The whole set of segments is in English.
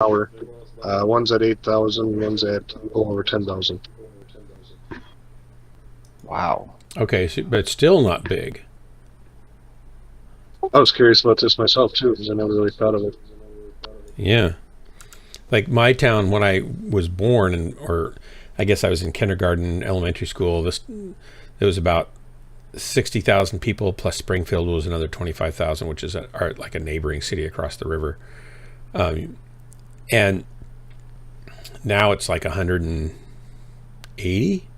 hour. One's at 8,000, one's at over 10,000. Wow. Okay, so, but it's still not big. I was curious about this myself too, because I never really thought of it. Yeah. Like my town, when I was born, or I guess I was in kindergarten, elementary school, there was about 60,000 people, plus Springfield was another 25,000, which is like a neighboring city across the river. And now it's like 180,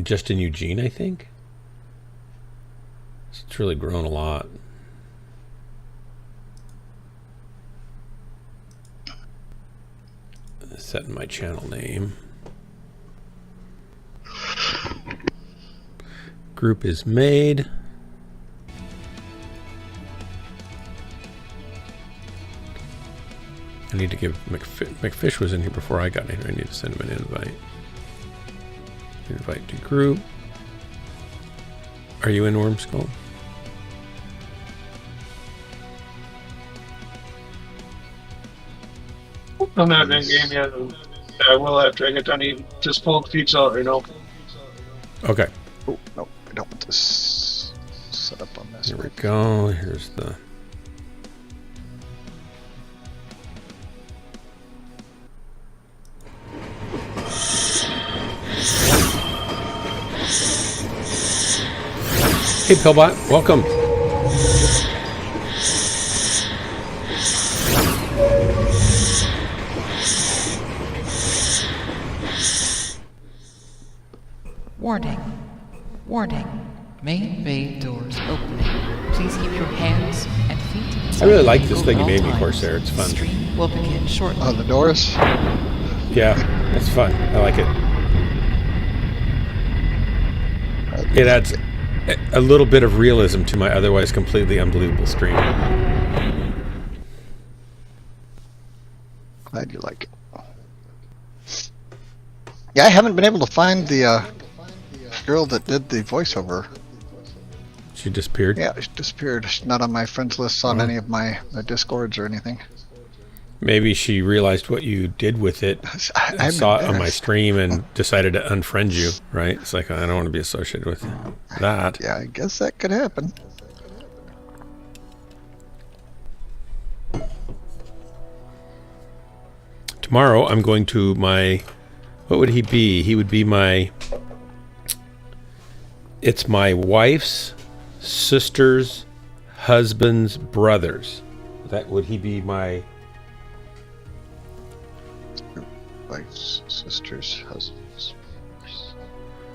just in Eugene, I think. It's really grown a lot. Setting my channel name. Group is made. I need to give McFish was in here before I got in here. I need to send him an invite. Invite to group. Are you in Wormskull? I'm not in game yet. I will after I get done eating. Just pulled pizza out right now. Okay. Oh, no, I don't want this set up on this. Here we go. Here's the... Hey, Pillbot. Welcome. Warning. Warning. Main bay doors opening. Please keep your hands and feet inside. I really like this thing you at all made me, times. Corsair. It's fun. Stream will begin shortly. Oh, the doors? Yeah, that's fun. I like it. It adds a little bit of realism to my otherwise completely unbelievable stream. Glad you like it. Yeah, I haven't been able to find the girl that did the voiceover. She disappeared? Yeah, she disappeared. She's not on my friends list on any of my Discords or anything. Maybe she realized what you did with it, I saw it on my stream, and decided to unfriend you, right? It's like, I don't want to be associated with that. Yeah, I guess that could happen. Tomorrow, I'm going to my... What would he be? He would be my... It's my wife's sister's husband's brothers. Would he be my... Wife's sister's husband's.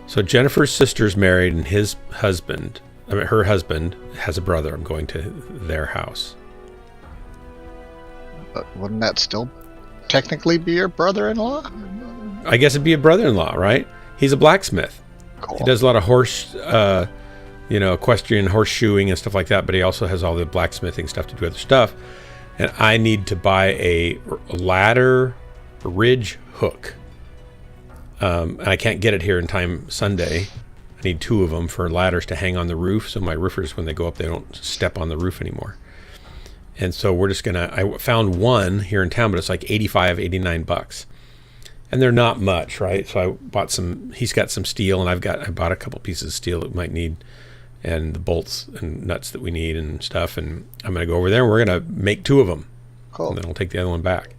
So Jennifer's sister's married, and his husband, her husband, has a brother. I'm going to their house. But wouldn't that still technically be your brother-in-law? I guess it'd be a brother-in-law, right? He's a blacksmith. Cool. He does a lot of equestrian horseshoeing and stuff like that, but he also has all the blacksmithing stuff to do other stuff. And I need to buy a ladder ridge hook. And I can't get it here in time Sunday. I need 2 of them for ladders to hang on the roof, so my roofers, when they go up, they don't step on the roof anymore. And so we're just gonna... I found one here in town, but it's like $85, $89. And they're not much, right? So I bought some... He's got some steel, and I bought a couple pieces of steel that we might need, and the bolts and nuts that we need and stuff. And I'm gonna go over there, and we're gonna make 2 of them. Cool. And then I'll take the other one back.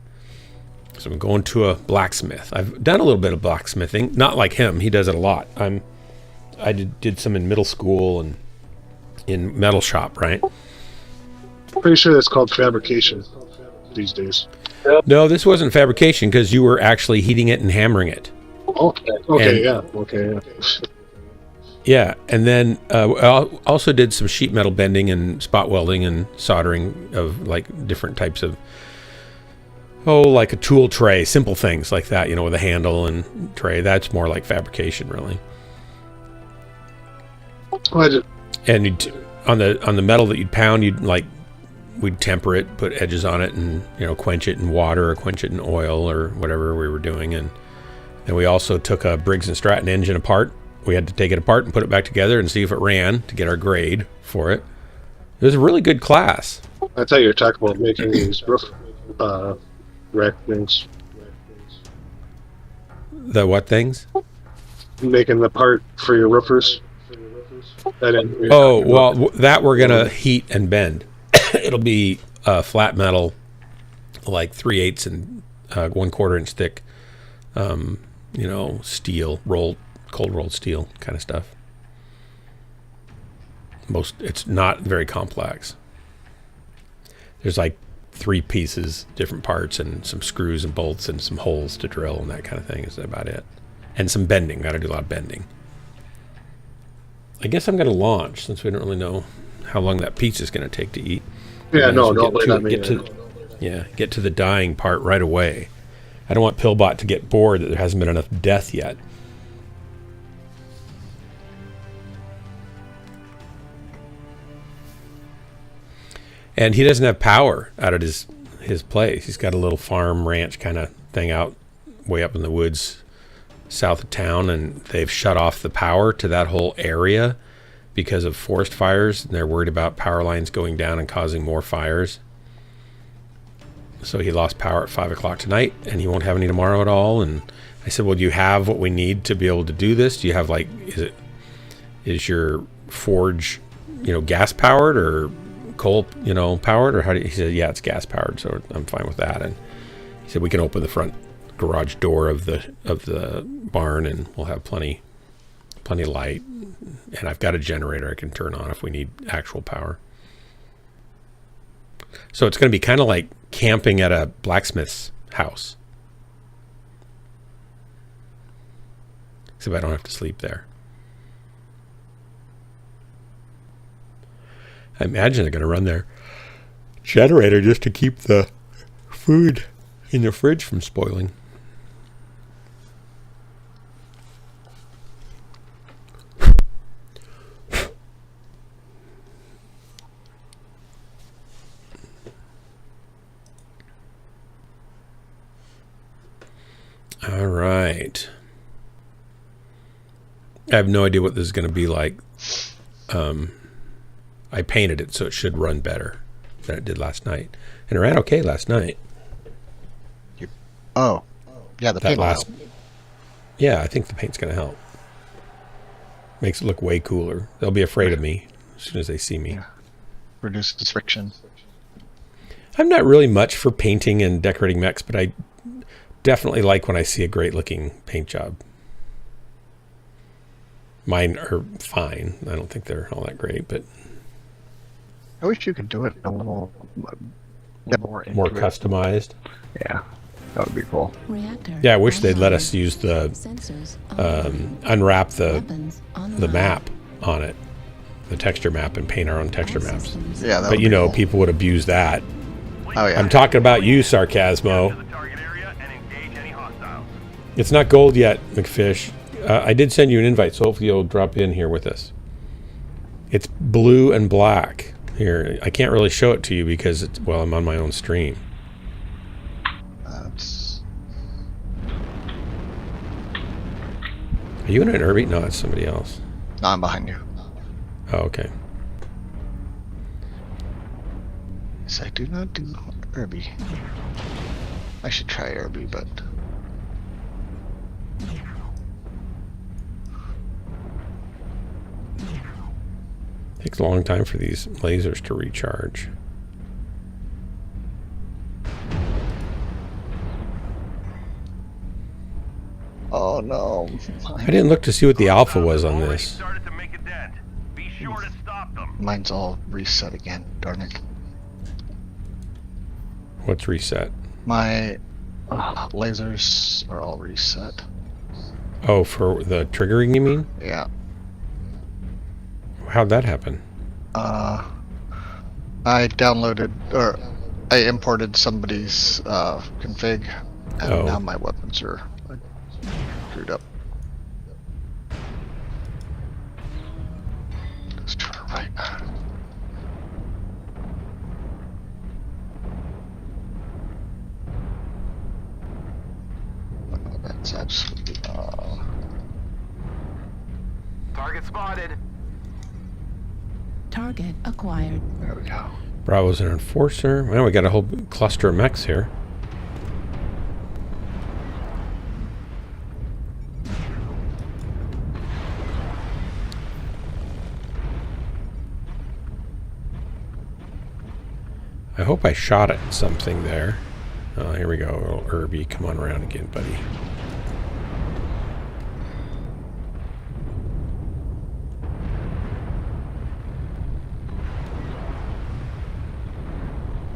So I'm going to a blacksmith. I've done a little bit of blacksmithing, not like him. He does it a lot. I did some in middle school and in metal shop, right? Pretty sure that's called fabrication these days. No, this wasn't fabrication because you were actually heating it and hammering it. Okay, yeah. Yeah, and then I also did some sheet metal bending and spot welding and soldering of like different types of, like a tool tray, simple things like that, with a handle and tray. That's more like fabrication, really. And on the metal that you'd pound, we'd temper it, put edges on it, and quench it in water or quench it in oil or whatever we were doing. And then we also took a Briggs and Stratton engine apart. We had to take it apart and put it back together and see if it ran to get our grade for it. It was a really good class. I thought you were talking about making these roof rack things. The what things? Making the part for your roofers. That didn't Oh, well, that we're going to heat and bend. It'll be flat metal, like 3/8 and 1/4 inch thick, steel, cold rolled steel kind of stuff. It's not very complex. There's like 3 pieces, different parts, and some screws and bolts and some holes to drill and that kind of thing is about it. And some bending. Got to do a lot of bending. I guess I'm going to launch since we don't really know how long that pizza is going to take to eat. Yeah, no, don't wait on me. Get to the dying part right away. I don't want Pillbot to get bored that there hasn't been enough death yet. And he doesn't have power out at his place. He's got a little farm ranch kind of thing out way up in the woods south of town, and they've shut off the power to that whole area because of forest fires, and they're worried about power lines going down and causing more fires. So he lost power at 5 o'clock tonight, and he won't have any tomorrow at all. And I said, well, do you have what we need to be able to do this? Do you have, like, is your forge, gas powered or coal, powered, or how do you? He said, yeah, it's gas powered, so I'm fine with that. And he said we can open the front garage door of the barn, and we'll have plenty of light. And I've got a generator I can turn on if we need actual power. So it's going to be kind of like camping at a blacksmith's house, except I don't have to sleep there. I imagine they're going to run their generator just to keep the food in the fridge from spoiling. All right. I have no idea what this is going to be like. I painted it so it should run better than it did last night. And it ran okay last night. Oh. Yeah, the paint will help. Yeah, I think the paint's going to help. Makes it look way cooler. They'll be afraid of me as soon as they see me. Yeah. Reduces friction. I'm not really much for painting and decorating mechs, but I definitely like when I see a great looking paint job. Mine are fine. I don't think they're all that great, but I wish you could do it a little more customized. Yeah, that would be cool. Yeah, I wish they'd let us use the unwrap the map on it, the texture map, and paint our own texture maps. Yeah, that but cool. People would abuse that. Oh yeah. I'm talking about you, Sarcasmo. It's not gold yet, McFish. I did send you an invite, so hopefully you'll drop in here with us. It's blue and black. Here, I can't really show it to you because I'm on my own stream. Are you in an Irby? No, it's somebody else. No, I'm behind you. Oh, okay. Yes, I do not do Irby. I should try Irby, but... Takes a long time for these lasers to recharge. Oh no. I didn't look to see what the alpha was on this. Mine's all reset again, darn it. What's reset? My lasers are all reset. Oh, for the triggering, you mean? Yeah. How'd that happen? I downloaded, or I imported somebody's config, and now my weapons are screwed up. Let's try right. That's absolutely... Target spotted. Target acquired. There we go. Bravo's an enforcer. Well, we got a whole cluster of mechs here. hope I shot at something there. Oh, here we go. Little Irby, come on around again, buddy.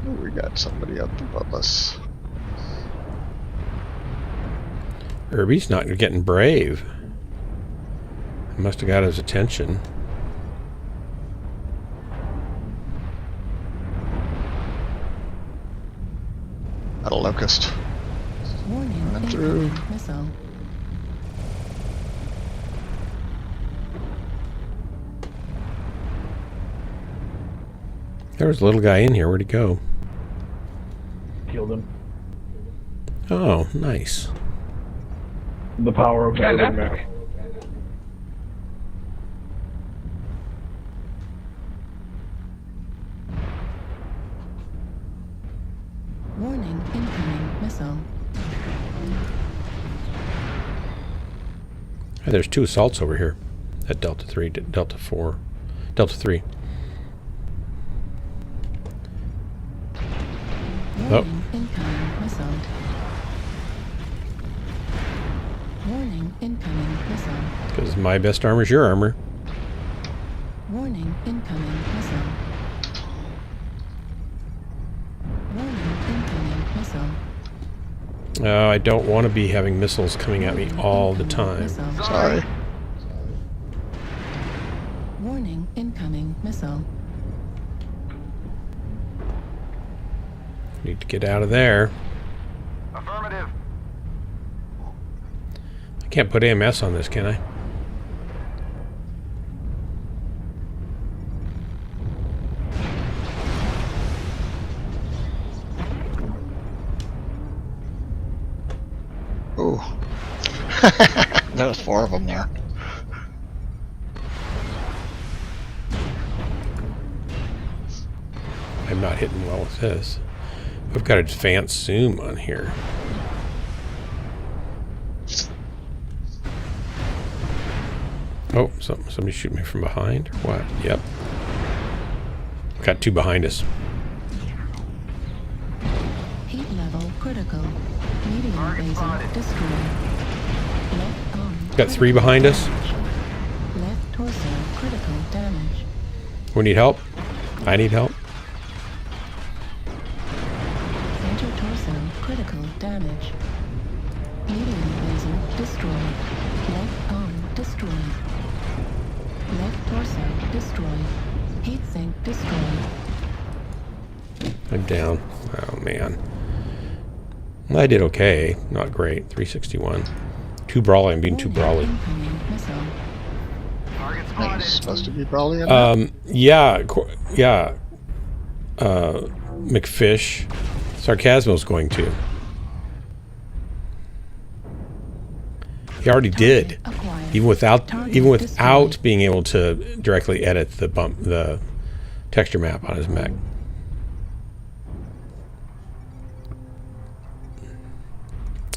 Oh, we got somebody up above us. Irby's not getting brave. Must have got his attention. Got a locust. Warning, Running through. incoming missile. There was a little guy in here. Where'd he go? Killed him. Oh, nice. The power of building mech. Warning, incoming missile. Hey, there's 2 assaults over here. At Delta 3, Delta 4, Delta 3. Warning, incoming missile. Warning, incoming missile. Because my best armor's your armor. Warning, incoming missile. Warning, incoming missile. I don't want to be having missiles coming at me all the time. Missile. Sorry. Warning, incoming missile. Need to get out of there. Affirmative. I can't put AMS on this, can I? Ooh. There was 4 of them there. I'm not hitting well with this. We've got advanced zoom on here. Oh, somebody shoot me from behind or what? Yep. Got 2 behind us. Heat level critical. Medium laser destroyed. Left arm. Got 3 behind us. Left torso critical damage. We need help. I need help. Center torso critical damage. Medium laser destroyed. Left arm destroyed. Left torso destroyed. Heatsink destroyed. I'm down. Oh, man. I did okay. Not great. 361. Too brawly. I'm being too brawly. Incoming missile. Target I think spotted. it's supposed to be probably in there. Yeah. Yeah. McFish. Sarcasmo's going to. He already did. Acquired. Even without Target destroyed. being able to directly edit the texture map on his mech.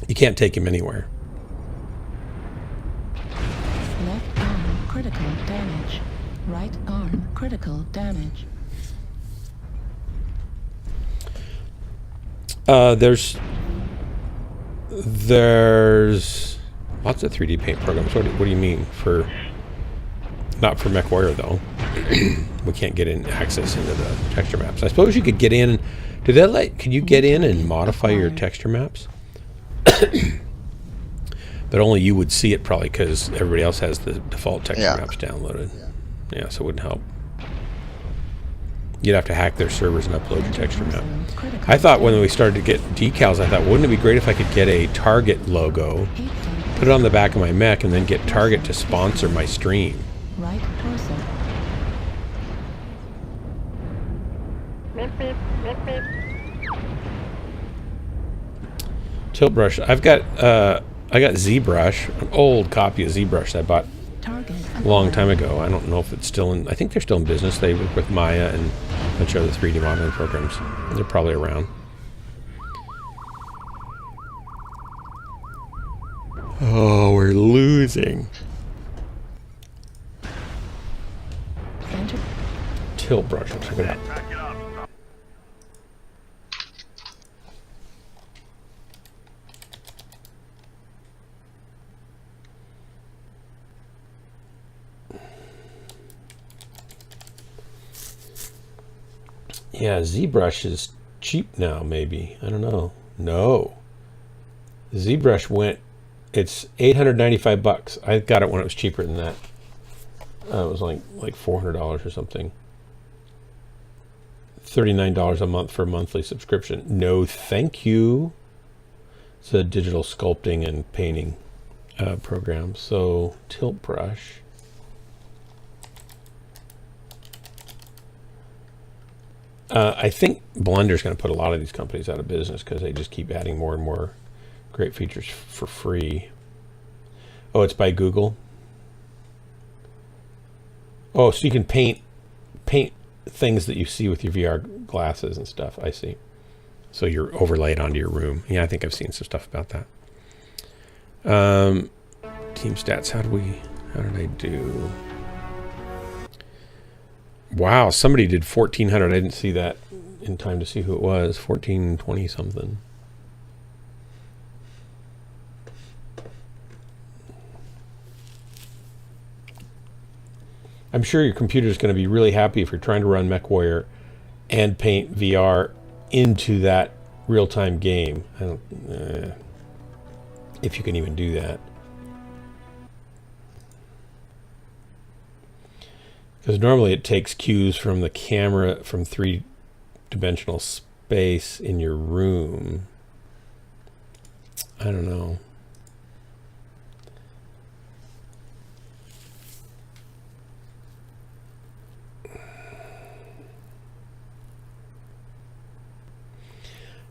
You can't take him anywhere. Left arm critical damage. Right arm critical damage. There's lots of 3D paint programs. What do you mean for? Not for Mechwarrior though. We can't get in access into the texture maps. I suppose you could get in. Can you get in and modify your texture maps? But only you would see it probably because everybody else has the default texture Yeah. maps downloaded. Yeah, so it wouldn't help. You'd have to hack their servers and upload your texture map. Critical I thought when we started to get decals, I thought, wouldn't it be great if I could get a Target logo, heatsink. put it on the back of my mech, and then get Target to sponsor my stream? Right torso. Tilt brush. I got ZBrush, an old copy of ZBrush that I bought Target a long time acquired. ago. I don't know if it's still in. I think they're still in business. They work with Maya and a bunch of other 3D modeling programs. They're probably around. Oh, we're losing. Center Tilt brush. I'll check it out. Yeah, ZBrush is cheap now, maybe. I don't know. No. ZBrush went, it's $895. I got it when it was cheaper than that. It was like $400 or something. $39 a month for a monthly subscription. No, thank you. It's a digital sculpting and painting program. So Tilt Brush. I think Blender's going to put a lot of these companies out of business because they just keep adding more and more great features for free. Oh, it's by Google. Oh, so you can paint things that you see with your VR glasses and stuff. I see. So you're overlaid onto your room. Yeah, I think I've seen some stuff about that. Team stats. How did I do? Wow, somebody did 1,400. I didn't see that in time to see who it was. 1420 something. I'm sure your computer is going to be really happy if you're trying to run Mechwarrior and paint VR into that real-time game. If you can even do that. Because normally it takes cues from the camera from three-dimensional space in your room. I don't know.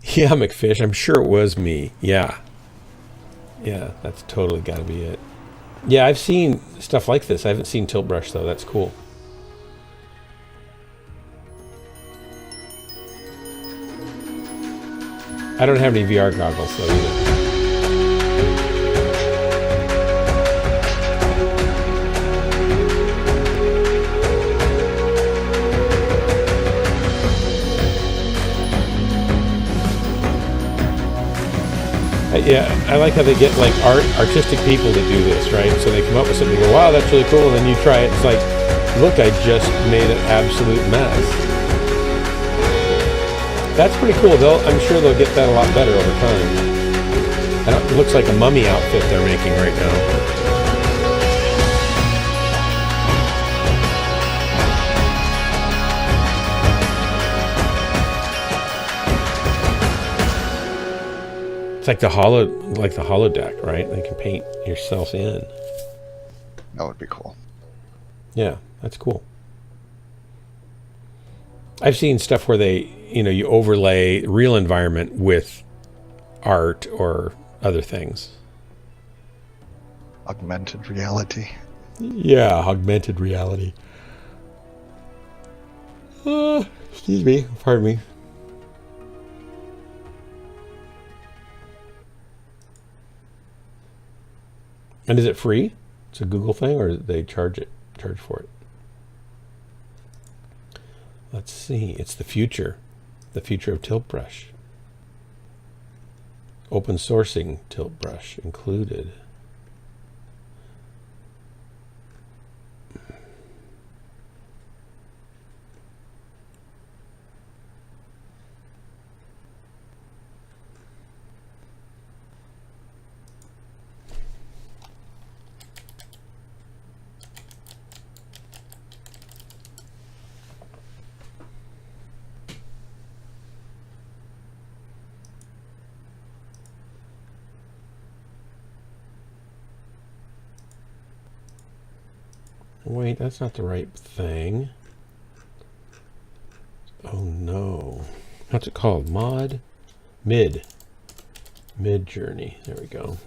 Yeah, McFish. I'm sure it was me. Yeah. Yeah, that's totally got to be it. Yeah, I've seen stuff like this. I haven't seen Tilt Brush, though. That's cool. I don't have any VR goggles, though, either. Yeah, I like how they get like artistic people to do this, right? So they come up with something, and go, wow, that's really cool, and then you try it. It's like, look, I just made an absolute mess. That's pretty cool. I'm sure they'll get that a lot better over time. It looks like a mummy outfit they're making right now. It's like the holodeck, right? They can paint yourself in. That would be cool. Yeah, that's cool. I've seen stuff where you overlay real environment with art or other things. Augmented reality. Yeah, augmented reality. Excuse me, pardon me. And is it free? It's a Google thing, or do they charge for it? Let's see. It's the future of Tilt Brush. Open sourcing Tilt Brush included. Wait, that's not the right thing. Oh no. What's it called? Mid Journey. There we go.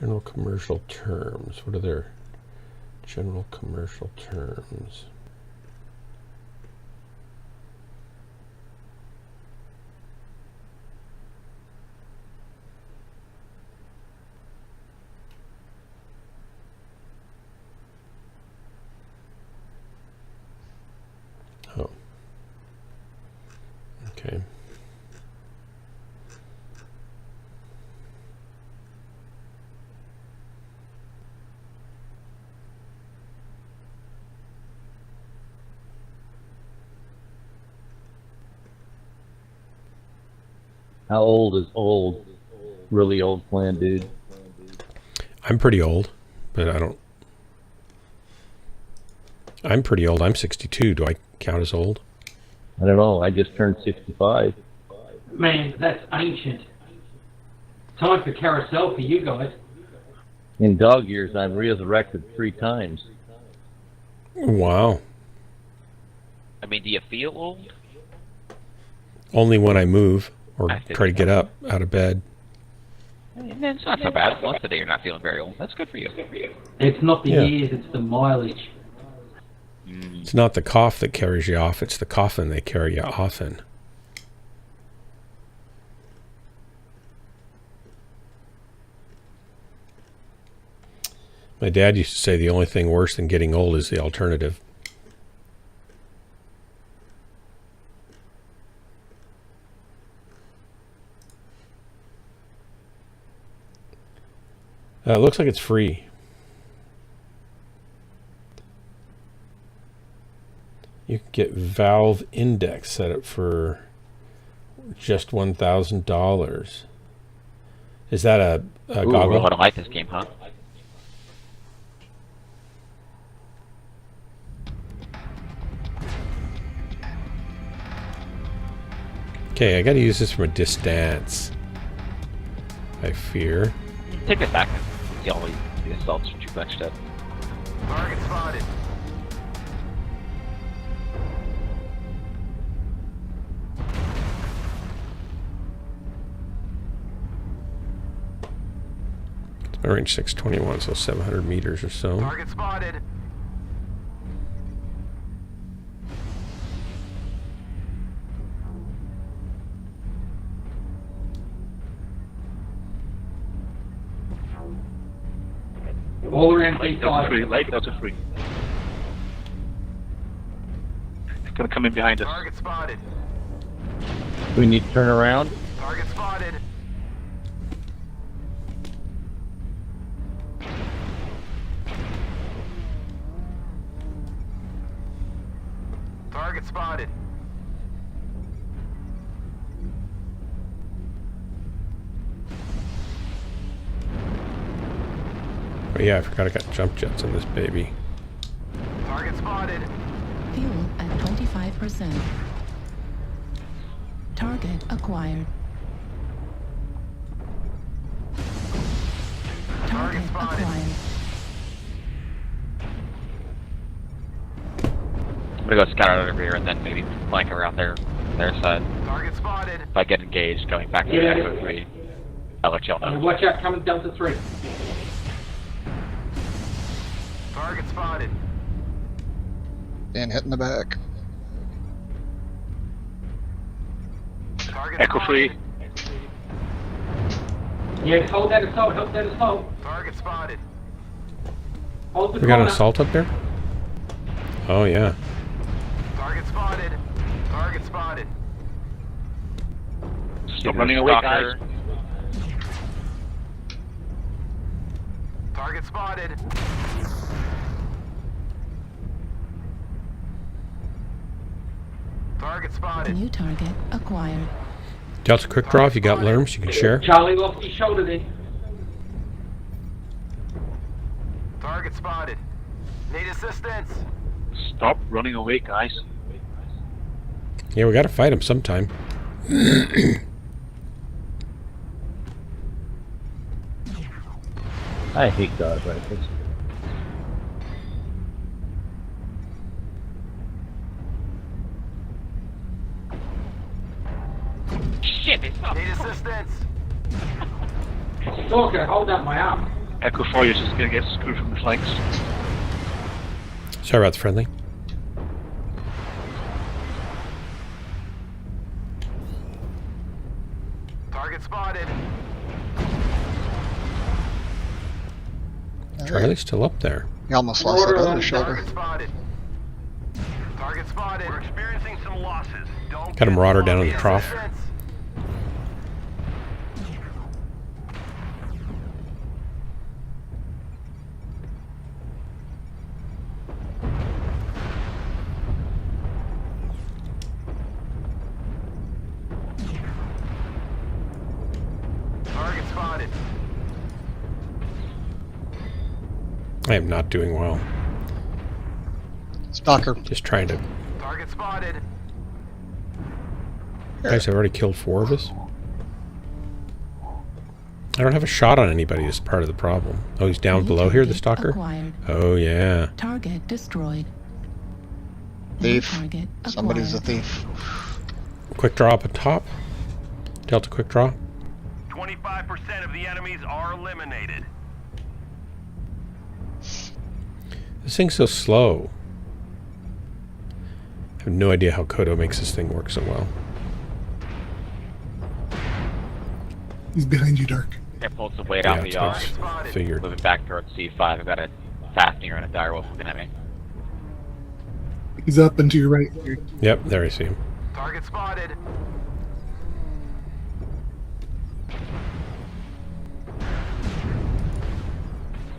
General commercial terms. What are their general commercial terms? Oh. Okay. How old is old? Really old plan, dude. I'm pretty old, but I don't. I'm pretty old. I'm 62. Do I count as old? I don't know. I just turned 65. Man, that's ancient. Time for carousel for you guys. In dog years, I've resurrected 3 times. Wow. I mean, do you feel old? Only when I move or I think try to get up out of bed. It's not so bad. Once a day you're not feeling very old. That's good for you. It's not the Yeah. years, it's the mileage. It's not the cough that carries you off, it's the coffin they carry you off in. My dad used to say the only thing worse than getting old is the alternative. It looks like it's free. You can get Valve Index set up for just $1,000. Is that a Ooh, goggle? I don't like this game, huh? Okay, I gotta use this from a distance. I fear. Take this back. See all the assaults are too much stuff. Target spotted. It's my range 621, so 700 meters or so. Target spotted. All around Light Delta 3, B5. Light Delta 3. It's gonna come in behind us. Target spotted. Do we need to turn around? Target spotted. Target spotted. Oh yeah, I forgot I got jump jets on this baby. Target spotted. Fuel at 25%. Target acquired. Target spotted. acquired. I'm gonna go scout out over here and then maybe flank around their side. Target spotted. If I get engaged, going back to Yeah. the Echo 3, I'll let y'all know. Watch out, coming Delta 3. Target spotted. And hit in the back. Target Echo 3. Yeah, hold that assault, hold that assault. Target spotted. Hold the We got an corner. assault up there? Oh yeah. Target spotted. Target spotted. Stop running away, guys. Target spotted. Target spotted. New target acquired. Delta quick draw, if you got lerms, you can share. Charlie lost his shoulder then. Target spotted. Need assistance. Stop running away, guys. Yeah, we gotta fight him sometime. I hate dog rifles. Shit, it's not. Need assistance. Stalker, hold up my arm. Echo 4, you're just gonna get screwed from the flanks. Sorry about the friendly. Target spotted. Charlie's still up there. You almost lost that other shoulder. Target spotted. Target spotted. We're experiencing some losses. Don't Got a Marauder down in the trough. Assistance. Target spotted. I am not doing well. Stalker. Just trying to... Target spotted. Guys, I've already killed 4 of us. I don't have a shot on anybody as part of the problem. Oh, he's down below here, the stalker? Acquired. Oh, yeah. Target destroyed. Thief. Target Somebody's a acquired. thief. Quick draw up at top. Delta quick draw. 25% of the enemies are eliminated. This thing's so slow. I have no idea how Kodo makes this thing work so well. He's behind you, Dark. Yeah, pulls the weight Yeah, out the that's what I figured. moving back towards C5. I've got a Fafnir and a direwolf looking at me. He's up and to your right. Here. Yep, there I see him. Target spotted.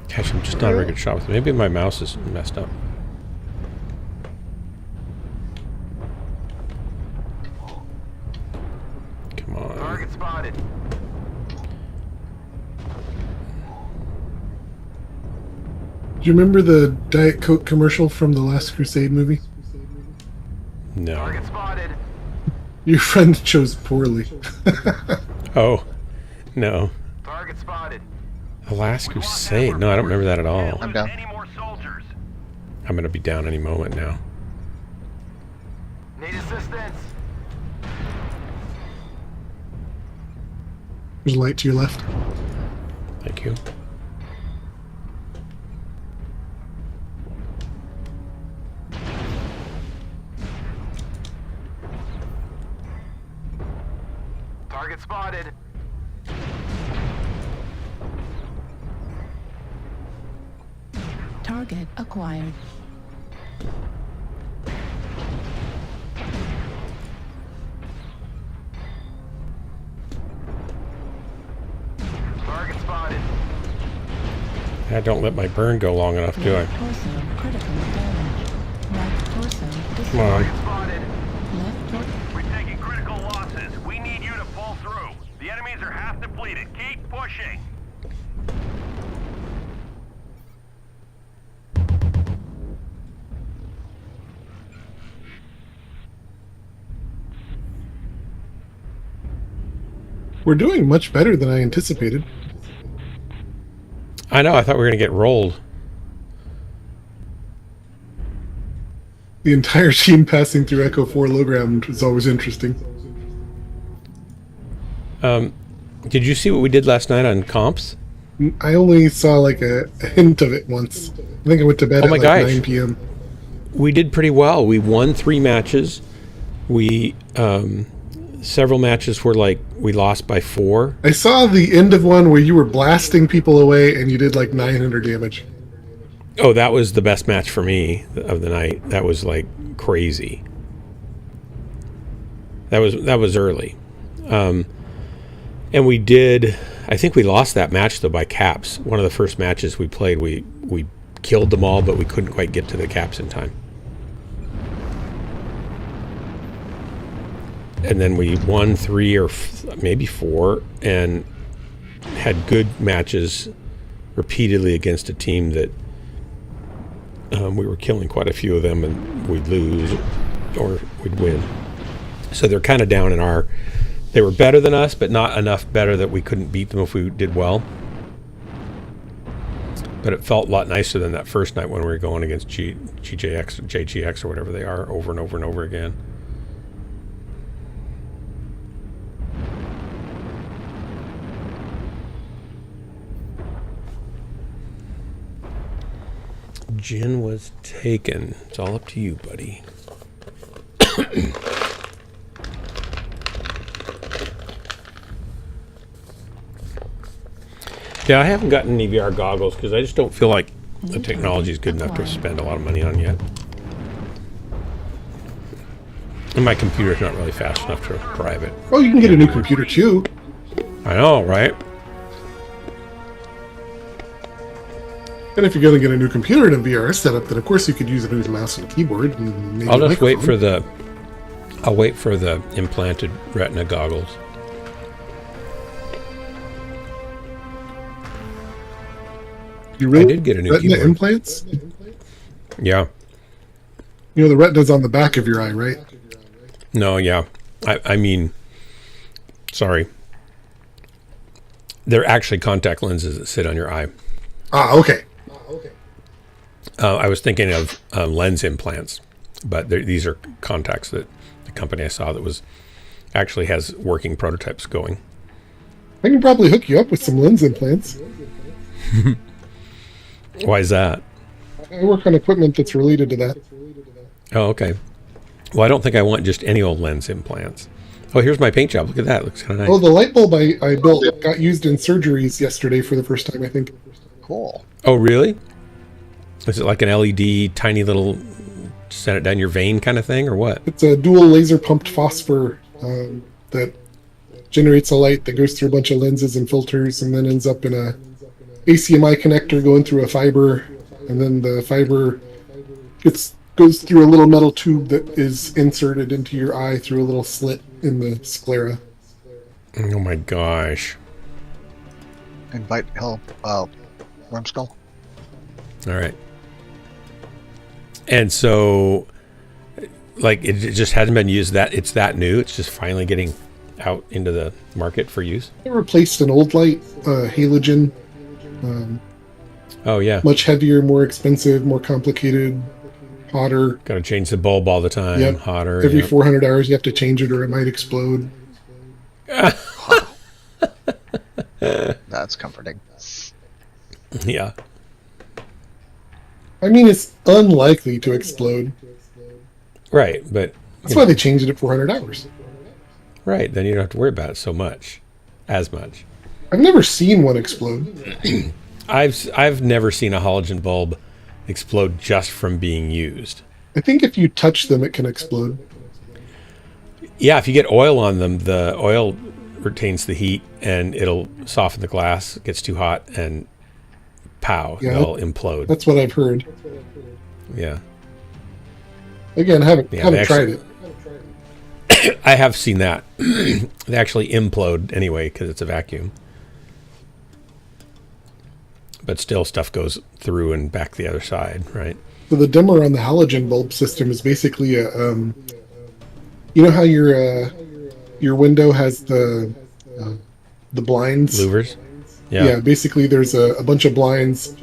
Gosh, I'm just not a very good shot with it. Maybe my mouse is messed up. Come on. Target spotted. Do you remember the Diet Coke commercial from the Last Crusade movie? No. Target spotted. Your friend chose poorly. Oh, no. Target spotted. The Last Crusade. No, I don't remember that at all. I'm down. Any more soldiers? I'm going to be down any moment now. Need assistance. There's a light to your left. Thank you. Target spotted. Target acquired. Target spotted. I don't let my burn go long enough, do I? Left torso critical damage. Right torso destroyed. Come on. Target spotted. Left torso. We're taking critical losses. We need you to pull through. The enemies are half depleted. Keep pushing. We're doing much better than I anticipated. I know, I thought we were going to get rolled. The entire team passing through Echo 4 low ground is always interesting. Did you see what we did last night on comps? I only saw like a hint of it once. I think I went to bed Oh at my like gosh. 9 p.m. We did pretty well. We won 3 matches. We, several matches were like, we lost by 4. I saw the end of one where you were blasting people away and you did like 900 damage. Oh, that was the best match for me of the night. That was like crazy. That was early. And we did, I think we lost that match though by caps. One of the first matches we played, we killed them all, but we couldn't quite get to the caps in time. And then we won 3 or maybe 4 and had good matches repeatedly against a team that we were killing quite a few of them and we'd lose or we'd win. So they're kind of down in our... They were better than us, but not enough better that we couldn't beat them if we did well. But it felt a lot nicer than that first night when we were going against GJX or JGX or whatever they are over and over and over again. Jin was taken. It's all up to you, buddy. Yeah, I haven't gotten any VR goggles because I just don't feel like the technology is good enough to spend a lot of money on yet. And my computer's not really fast enough to drive it. Oh, you can get a new computer too. I know, right? And if you're going to get a new computer and a VR setup, then of course you could use a new mouse and keyboard. And maybe I'll just a wait microphone. for the. I'll wait for the implanted retina goggles. You really I did get a new retina keyboard. implants? Yeah. You know the retina's on the back of your eye, right? No, yeah. I mean, sorry. They're actually contact lenses that sit on your eye. Ah, okay. I was thinking of lens implants, but these are contacts that the company I saw that was actually has working prototypes going. I can probably hook you up with some lens implants. Why is that? I work on equipment that's related to that. Oh, okay. Well, I don't think I want just any old lens implants. Oh, here's my paint job. Look at that. Looks kind of nice. Oh, the light bulb I built got used in surgeries yesterday for the first time, I think. Cool. Oh, really? Is it like an LED, tiny little, send it down your vein kind of thing, or what? It's a dual laser pumped phosphor that generates a light that goes through a bunch of lenses and filters and then ends up in a ACMI connector going through a fiber, and then the fiber goes through a little metal tube that is inserted into your eye through a little slit in the sclera. Oh my gosh. Invite help, Worm Skull. All right. And so, like, it just hasn't been used. That it's that new. It's just finally getting out into the market for use. It replaced an old light, halogen. Oh yeah. Much heavier, more expensive, more complicated, hotter. Got to change the bulb all the time. Yep. Hotter. Every yep. 400 hours you have to change it or it might explode. That's comforting. Yeah. I mean, it's unlikely to explode. Right, but That's why they changed it at 400 hours. right, then you don't have to worry about it so much, as much. I've never seen one explode. I've never seen a halogen bulb explode just from being used. I think if you touch them, it can explode. Yeah, if you get oil on them, the oil retains the heat and it'll soften the glass. It gets too hot and pow, Yeah, they'll implode. That's what I've heard. Yeah. Again, haven't they tried actually- it. I have seen that. They actually implode anyway because it's a vacuum. But still, stuff goes through and back the other side, right? So the dimmer on the halogen bulb system is basically a, you know how your window has the blinds? Louvers? Yeah, basically there's a bunch of blinds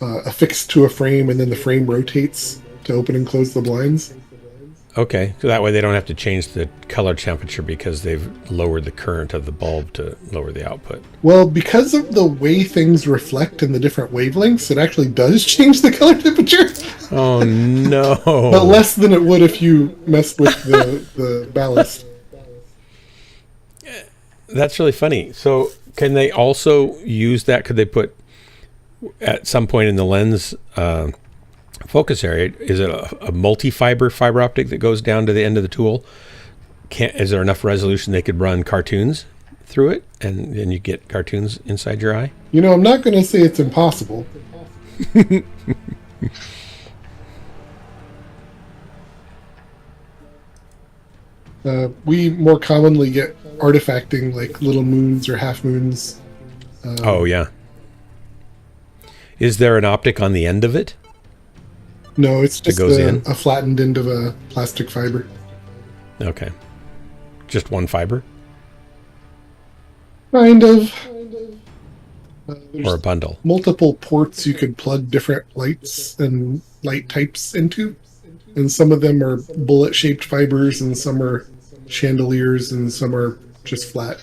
affixed to a frame, and then the frame rotates to open and close the blinds. Okay, so that way they don't have to change the color temperature because they've lowered the current of the bulb to lower the output. Well, because of the way things reflect in the different wavelengths, it actually does change the color temperature. Oh no! But less than it would if you messed with the ballast. That's really funny. So can they also use that? Could they put at some point in the lens focus area, is it a multi-fiber fiber optic that goes down to the end of the tool? Is there enough resolution they could run cartoons through it and then you get cartoons inside your eye? You know, I'm not going to say it's impossible. We more commonly get artifacting like little moons or half moons. Oh yeah. Is there an optic on the end of it? No, it's just goes in? a flattened end of a plastic fiber. Okay. Just one fiber? Kind of. There's Or a bundle? multiple ports you could plug different lights and light types into. And some of them are bullet-shaped fibers, and some are chandeliers, and some are just flat.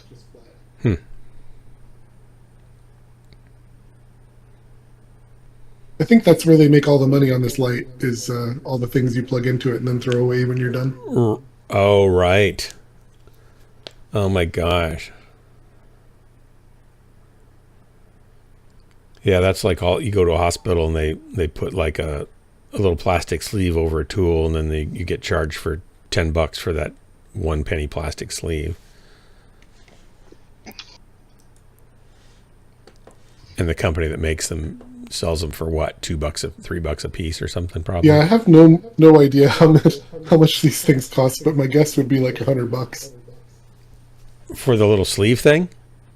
I think that's where they make all the money on this light, is all the things you plug into it and then throw away when you're done. Oh, right. Oh my gosh. Yeah, that's like all you go to a hospital and they put like a little plastic sleeve over a tool, and then you get charged for $10 for that 1 penny plastic sleeve. And the company that makes them sells them for what, $2 $3 a piece or something, probably. Yeah, I have no idea how much these things cost, but my guess would be like $100 for the little sleeve thing.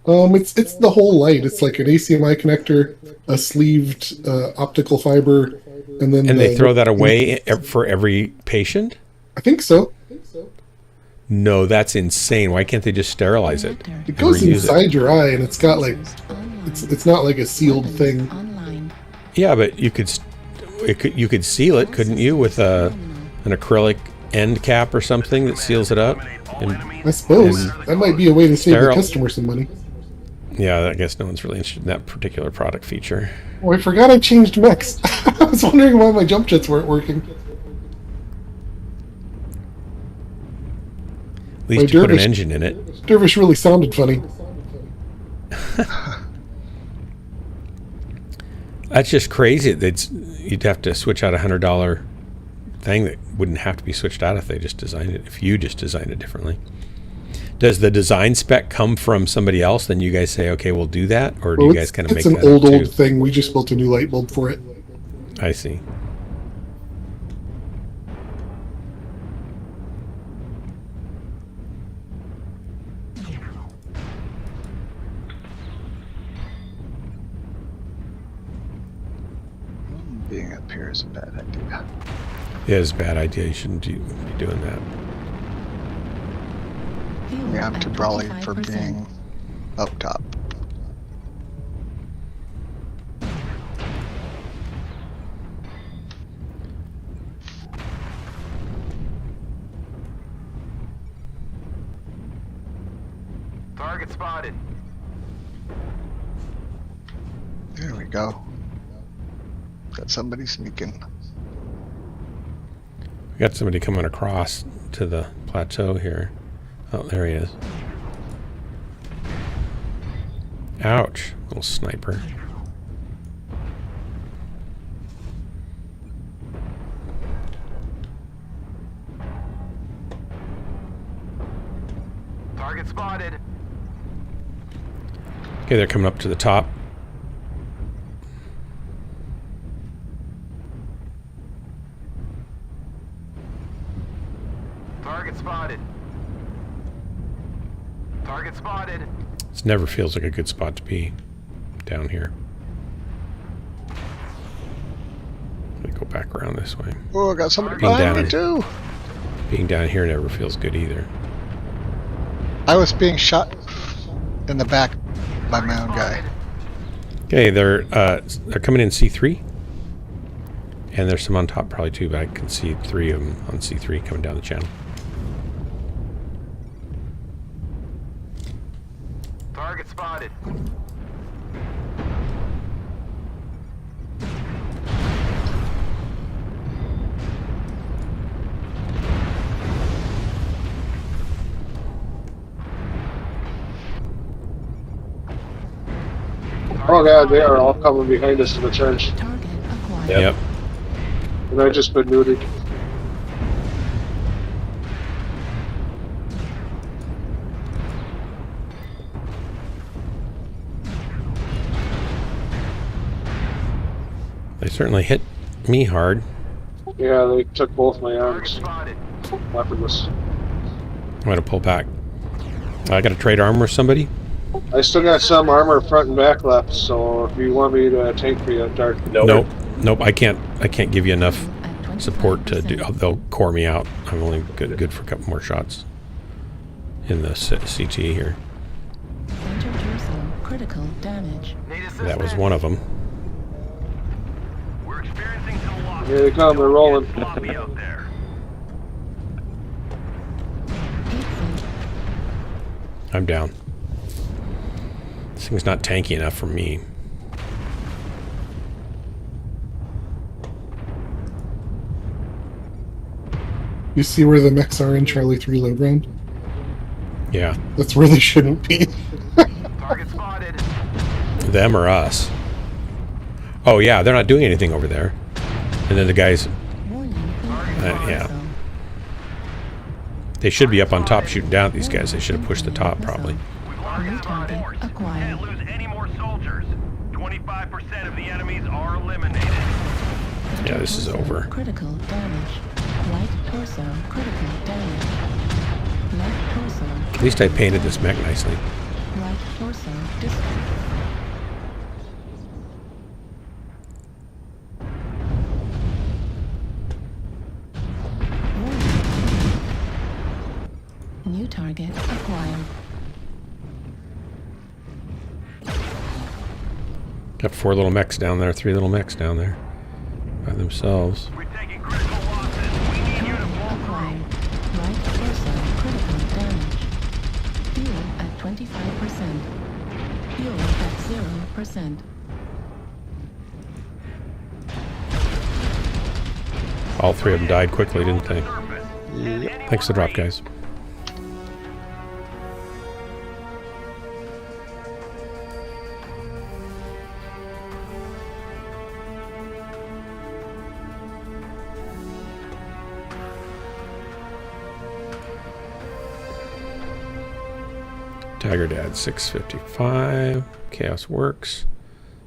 It's the whole light. It's like an ACMI connector, a sleeved optical fiber, and then they throw that away for every patient. I think so. No, that's insane. Why can't they just sterilize it? It goes inside your eye, and it's got like it's not like a sealed thing. Yeah, but you could seal it, couldn't you, with an acrylic end cap or something that seals it up? I suppose that might be a way to save the customer some money. Yeah, I guess no one's really interested in that particular product feature. Oh, I forgot I changed Mechs. I was wondering why my jump jets weren't working. At least you put an engine in it. Dervish really sounded funny. That's just crazy. You'd have to switch out $100 thing that wouldn't have to be switched out if they just designed it. If you just designed it differently. Does the design spec come from somebody else? Then you guys say, okay, we'll do that, or do you guys kind of make that? It's an old thing. We just built a new light bulb for it. I see. Being up here is a bad idea. Yeah, it's a bad idea. You shouldn't be doing that. Yeah, I'm too brawly for being up top. Target spotted. There we go. Got somebody sneaking. We got somebody coming across to the plateau here. Oh, there he is. Ouch, little sniper. Target spotted. Okay, they're coming up to the top. Target spotted. Target spotted. This never feels like a good spot to be down here. Let me go back around this way. Oh, I got somebody behind me too. Being down here never feels good either. I was being shot in the back by my own guy. Okay, they're coming in C3. And there's some on top probably too, but I can see 3 of them on C3 coming down the channel. Target spotted. Oh god, they are all coming behind us in the trench. Yep. And I just been neutered. They certainly hit me hard. Yeah, they took both my arms. Weaponless. I'm going to pull back. I got to trade armor with somebody. I still got some armor front and back left, so if you want me to tank for you, Dark. Nope. I can't give you enough support to do. They'll core me out. I'm only good for a couple more shots in the CT here. Critical damage. That was one of them. We're experiencing some losses. Here they come, they're rolling. Sloppy out there. I'm down. This thing's not tanky enough for me. You see where the mechs are in Charlie 3 low ground? Yeah. That's where they shouldn't be. Target spotted. Them or us? Oh yeah, they're not doing anything over there. And then the guys, yeah. They should be up on top shooting down at these guys. They should have pushed the top probably. We've lost New our target force. acquired. Can't lose any more soldiers. 25% of the enemies are eliminated. Yeah, this is over. Critical damage. Right torso, critical damage. Left torso, At least I painted this mech nicely. right torso, destroyed. New target acquired. Got 4 little mechs down there, 3 little mechs down there by themselves. We're taking critical losses. We need you to pull Acquired. through. Right torso, critical damage. Fuel at 25%. Fuel at 0%. All 3 of them died quickly, didn't they? Thanks for the drop, guys. Tiger Dad 655. Chaos Works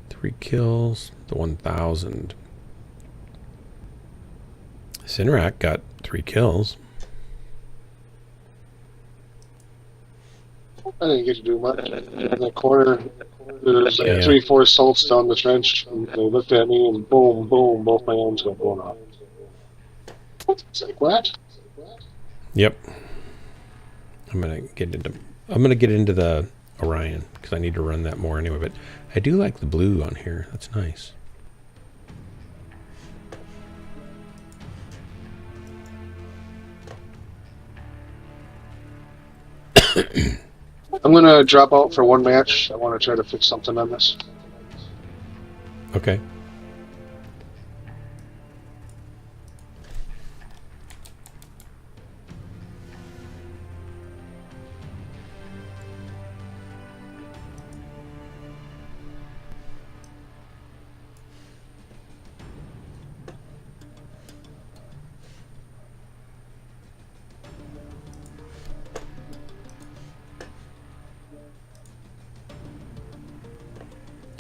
3 kills. The 1000. Sinrak got 3 kills. I didn't get to do much. In the corner, there's like Yeah. 3-4 salts down the trench. And they looked at me and boom, boom, both my arms got blown off. It's like, what? Yep. I'm gonna get into the Orion because I need to run that more anyway. But I do like the blue on here. That's nice. I'm gonna drop out for one match. I want to try to fix something on this. Okay.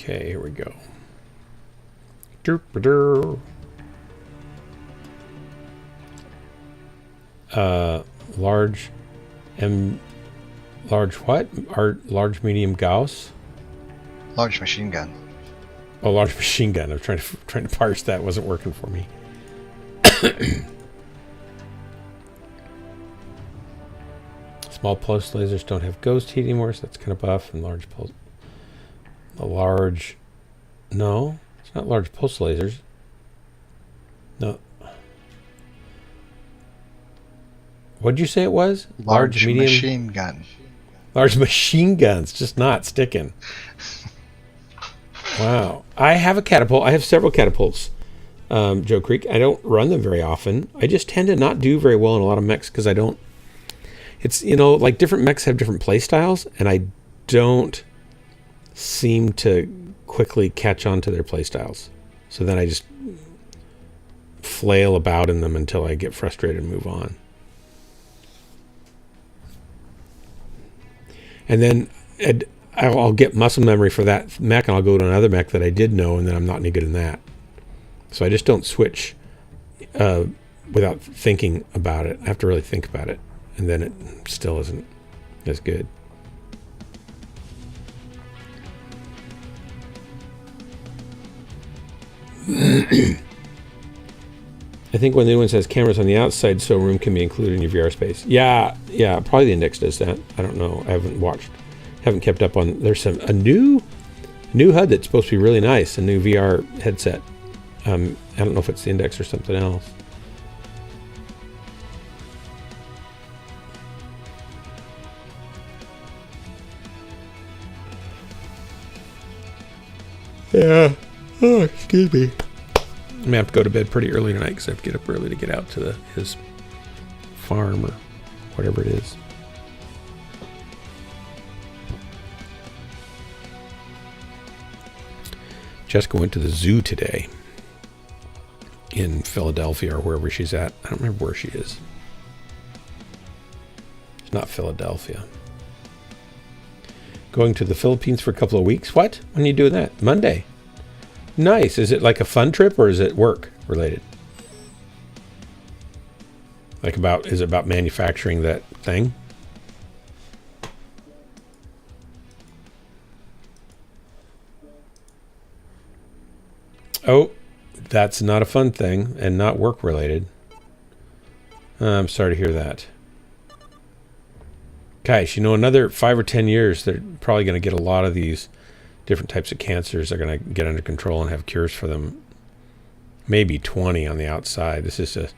Okay, here we go. Large what? Large medium Gauss? Large machine gun. Oh, large machine gun. I'm trying to parse that. Wasn't working for me. Small pulse lasers don't have ghost heat anymore, so that's kind of buff. And large pulse. No, it's not large pulse lasers. No. What'd you say it was? Large medium machine gun. Large machine guns, just not sticking. Wow. I have a catapult. I have several catapults, Joe Creek. I don't run them very often. I just tend to not do very well in a lot of mechs because I don't... It's, like different mechs have different play styles, and I don't seem to quickly catch on to their play styles. So then I just flail about in them until I get frustrated and move on. And then I'll get muscle memory for that mech, and I'll go to another mech that I did know, and then I'm not any good in that. So I just don't switch without thinking about it. I have to really think about it, and then it still isn't as good. I think when the new one says cameras on the outside, so room can be included in your VR space. Yeah, probably the Index does that. I don't know. I haven't kept up on. There's a new HUD that's supposed to be really nice. A new VR headset. I don't know if it's the Index or something else. Yeah. Oh, excuse me. I'm gonna have to go to bed pretty early tonight because I have to get up early to get out to his farm or whatever it is. Jessica went to the zoo today in Philadelphia or wherever she's at. I don't remember where she is. It's not Philadelphia. Going to the Philippines for a couple of weeks. What? When are you doing that? Monday. Nice. Is it like a fun trip or is it work related? Like is it about manufacturing that thing? Oh, that's not a fun thing and not work related. I'm sorry to hear that. Guys, another 5 or 10 years, they're probably going to get a lot of these different types of cancers. They're going to get under control and have cures for them. Maybe 20 on the outside. This is a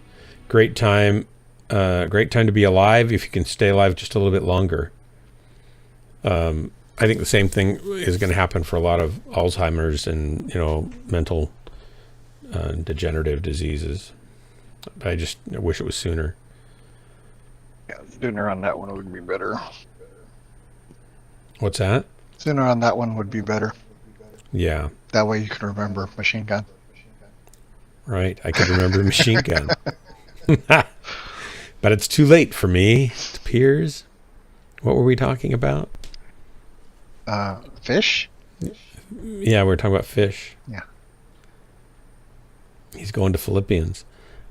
great time to be alive if you can stay alive just a little bit longer. I think the same thing is going to happen for a lot of Alzheimer's and, mental degenerative diseases. I wish it was sooner. Yeah, sooner on that one would be better. What's that? Sooner on that one would be better. Yeah. That way you can remember machine gun. Right. I can remember machine gun. But it's too late for me. It appears. What were we talking about? Fish? Yeah, we were talking about fish. Yeah. He's going to Philippians.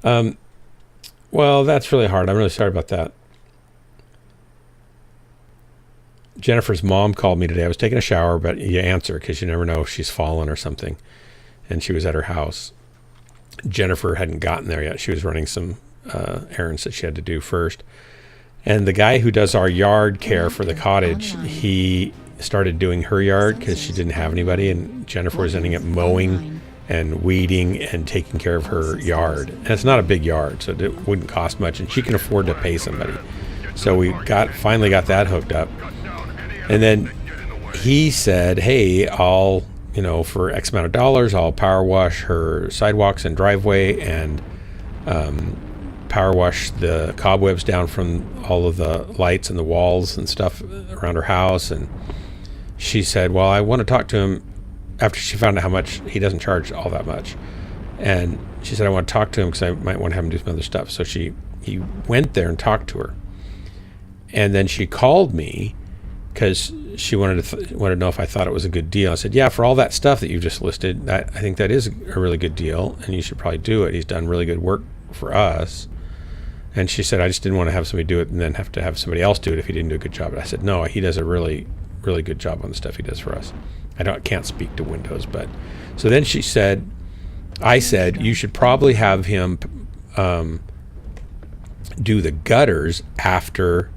Well, that's really hard. I'm really sorry about that. Jennifer's mom called me today. I was taking a shower, but you answer because you never know if she's fallen or something. And she was at her house. Jennifer hadn't gotten there yet. She was running some errands that she had to do first. And the guy who does our yard care for the cottage, he started doing her yard because she didn't have anybody. And Jennifer was ending up mowing and weeding and taking care of her yard. And it's not a big yard, so it wouldn't cost much. And she can afford to pay somebody. So we finally got that hooked up. And then he said, hey, I'll, for X amount of dollars, I'll power wash her sidewalks and driveway and power wash the cobwebs down from all of the lights and the walls and stuff around her house. And she said, well, I want to talk to him after she found out how much he doesn't charge all that much. And she said, I want to talk to him because I might want to have him do some other stuff. So he went there and talked to her. And then she called me because she wanted to know if I thought it was a good deal. I said, yeah, for all that stuff that you just listed, I think that is a really good deal, and you should probably do it. He's done really good work for us. And she said, I just didn't want to have somebody do it and then have to have somebody else do it if he didn't do a good job. And I said, no, he does a really, really good job on the stuff he does for us. I can't speak to Windows, but... So then I said, you should probably have him do the gutters after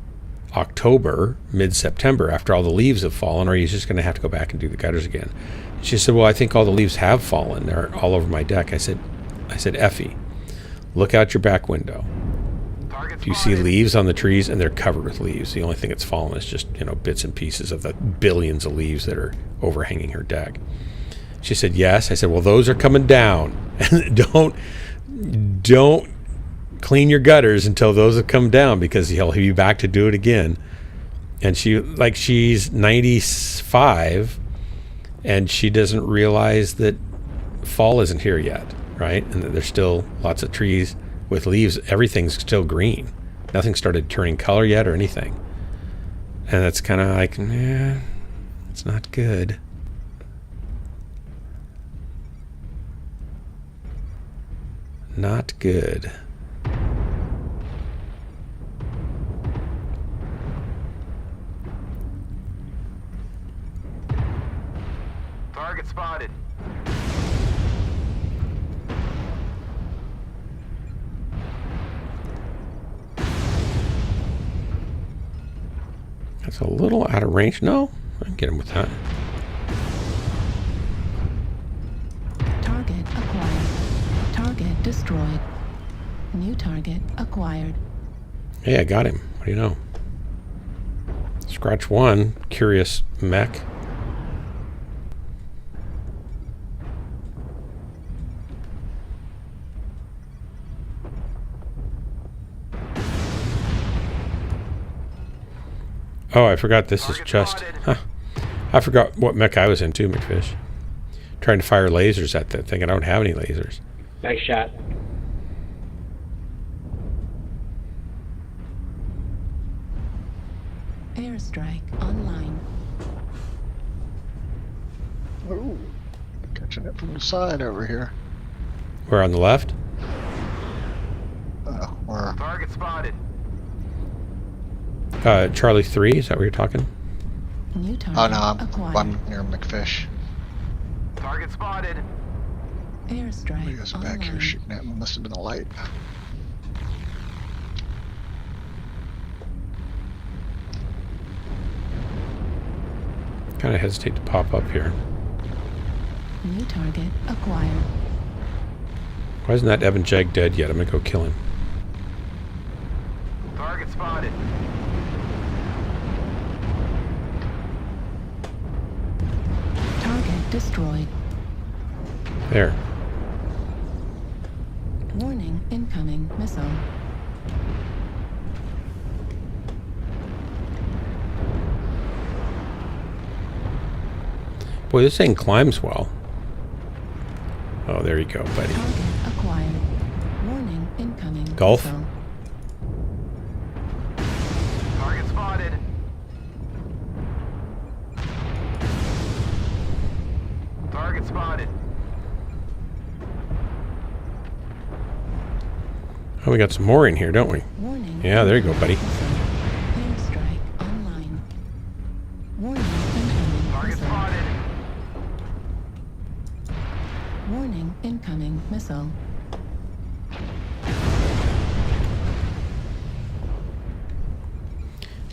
October, mid-September, after all the leaves have fallen, or he's just going to have to go back and do the gutters again. She said, well, I think all the leaves have fallen. They're all over my deck. I said, Effie, look out your back window. Do you see leaves on the trees? And they're covered with leaves. The only thing that's fallen is just, bits and pieces of the billions of leaves that are overhanging her deck. She said, yes. I said, well, those are coming down. And don't clean your gutters until those have come down, because he'll be back to do it again. And she's 95 and she doesn't realize that fall isn't here yet, right? And that there's still lots of trees with leaves. Everything's still green. Nothing started turning color yet or anything. And that's kind of like, it's not good. Not good. Target spotted. That's a little out of range. No, I can get him with that. Target acquired. Target destroyed. New target acquired. Hey, I got him. What do you know? Scratch one. Curious mech. Oh, I forgot this is just... Huh. I forgot what mech I was in too, McFish. Trying to fire lasers at that thing. I don't have any lasers. Nice shot. Airstrike online. Ooh, catching it from the side over here. We're on the left? Or Target spotted. Charlie 3, is that what you're talking? New oh target no, acquired. I'm near McFish. Target spotted. Airstrike He was back here online. shooting at me. Must have been a light. Kind of hesitate to pop up here. New target acquired. Why isn't that Evan Jag dead yet? I'm gonna go kill him. Target spotted. Target destroyed. There. Warning, incoming missile. Boy, this thing climbs well. Oh, there you go, buddy. Target acquired. Warning, incoming Golf? missile. Target spotted. Target spotted. Oh, we got some more in here, don't we? Warning. Yeah, there you go, buddy. Airstrike online. Warning, incoming Target missile. spotted. Warning, incoming missile.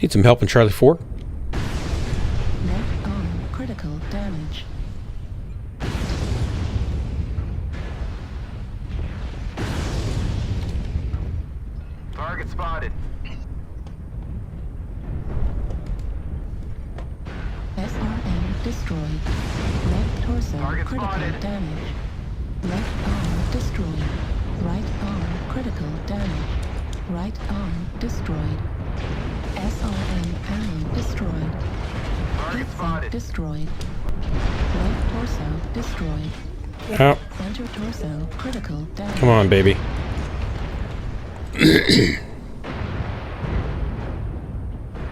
Need some help in Charlie 4? Left arm critical damage. Target spotted. SRM destroyed. Left torso Target critical spotted. damage. Left arm destroyed. Right arm critical damage. Right arm destroyed. SRM panel destroyed. Target Heatsink spotted. destroyed. Left torso destroyed. Oh, Center torso critical damage. come on, baby.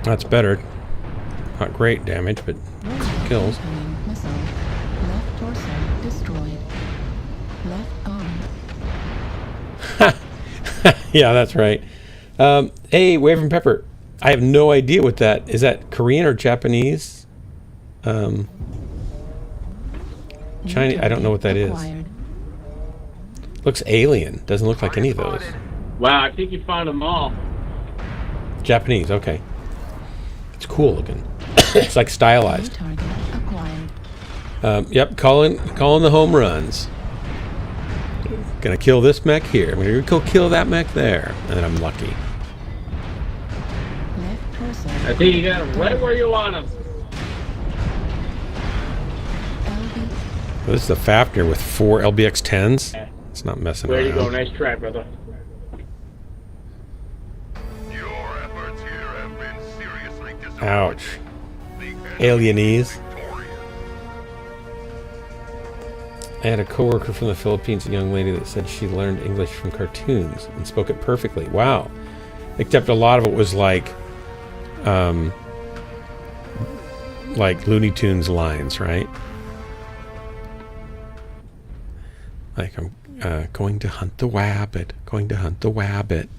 That's better. Not great damage, but Warning, kills. incoming missile. Left torso destroyed. Left arm. Yeah, that's right. Hey, Wave and Pepper. I have no idea what that is. That Korean or Japanese? Chinese. I don't know what that is. Acquired. Looks alien. Doesn't look like any of those. Wow, I think you found them all. Japanese. Okay. It's cool looking. It's like New stylized. target acquired. Yep. Calling the home runs. Gonna kill this mech here. I'm gonna go kill that mech there, and then I'm lucky. Left torso. I think you got them right where you want them. LB. Well, this is a Fafnir with 4 LBX-10s. It's not messing There you go. around. Nice try, brother. Your efforts here have been seriously disappointing. Ouch. The enemy Alienese. is victorious. I had a coworker from the Philippines, a young lady that said she learned English from cartoons and spoke it perfectly. Wow. Except a lot of it was like Looney Tunes lines, right? Like, I'm going to hunt the wabbit, going to hunt the wabbit.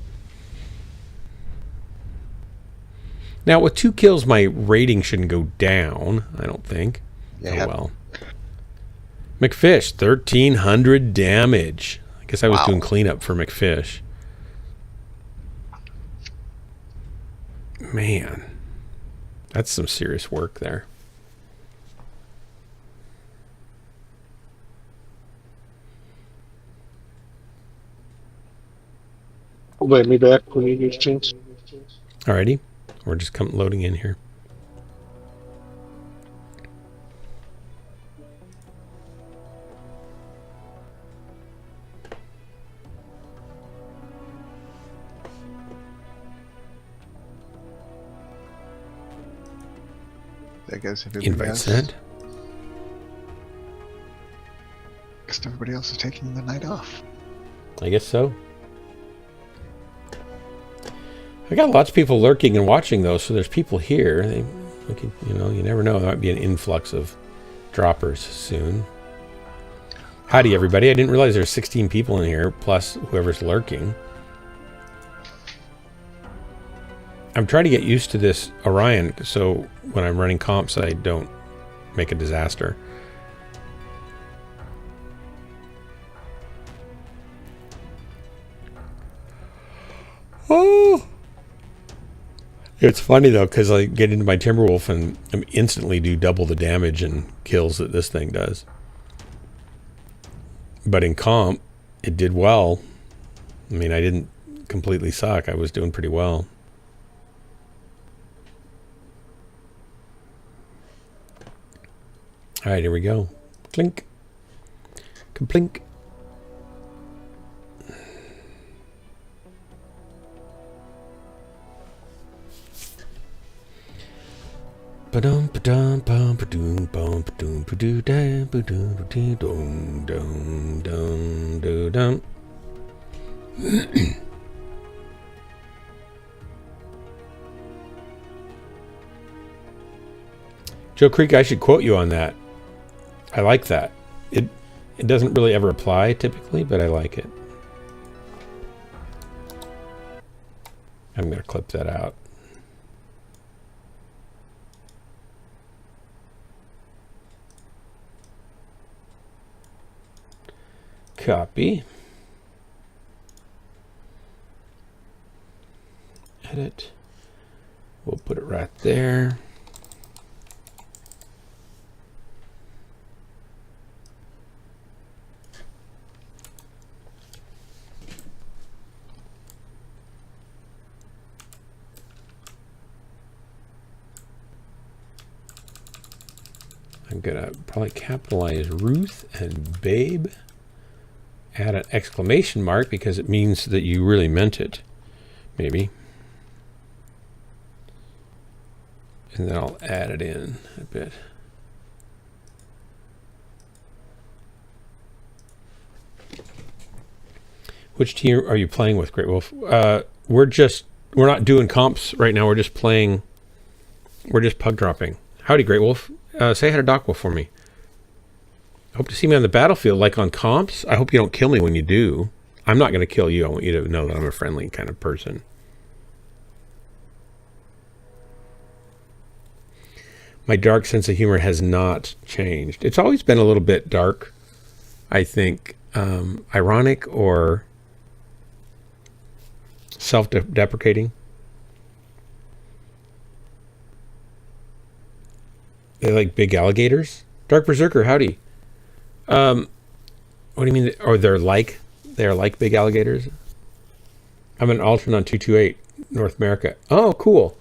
Now, with 2 kills, my rating shouldn't go down, I don't think. Yeah. Oh, well. McFish, 1,300 damage. I guess I was Wow. doing cleanup for McFish. Man, that's some serious work there. Let me back when you get a chance. Alrighty, we're just loading in here. I guess everybody Invite else, sent. guess everybody else is taking the night off. I guess so. I got lots of people lurking and watching though, so there's people here. We could, you know, you never know. There might be an influx of droppers soon. Howdy, everybody. I didn't realize there's 16 people in here, plus whoever's lurking. I'm trying to get used to this Orion, so when I'm running comps, I don't make a disaster. Oh! It's funny, though, because I get into my Timberwolf and I instantly do double the damage and kills that this thing does. But in comp, it did well. I mean, I didn't completely suck. I was doing pretty well. All right, here we go. Clink. Kaplink. Ba-dum ba-dum bum ba-doom bum ba-doom ba-doo da ba-doom ba-dee dum dum dum doo dum. Joe Creek, I should quote you on that. I like that. It doesn't really ever apply typically, but I like it. I'm going to clip that out. Copy. Edit. We'll put it right there. I'm gonna probably capitalize Ruth and Babe. Add an exclamation mark because it means that you really meant it. Maybe. And then I'll add it in a bit. Which team are you playing with, Great Wolf? We're not doing comps right now. We're just playing. We're just pug dropping. Howdy, Great Wolf. Say hi to Doc Wolf for me. I hope to see me on the battlefield, like on comps. I hope you don't kill me when you do. I'm not going to kill you. I want you to know that I'm a friendly kind of person. My dark sense of humor has not changed. It's always been a little bit dark, I think, ironic or self-deprecating. They like big alligators. Dark Berserker, howdy. What do you mean? Or they're like big alligators? I'm an alternate on 228 North America. Oh, cool.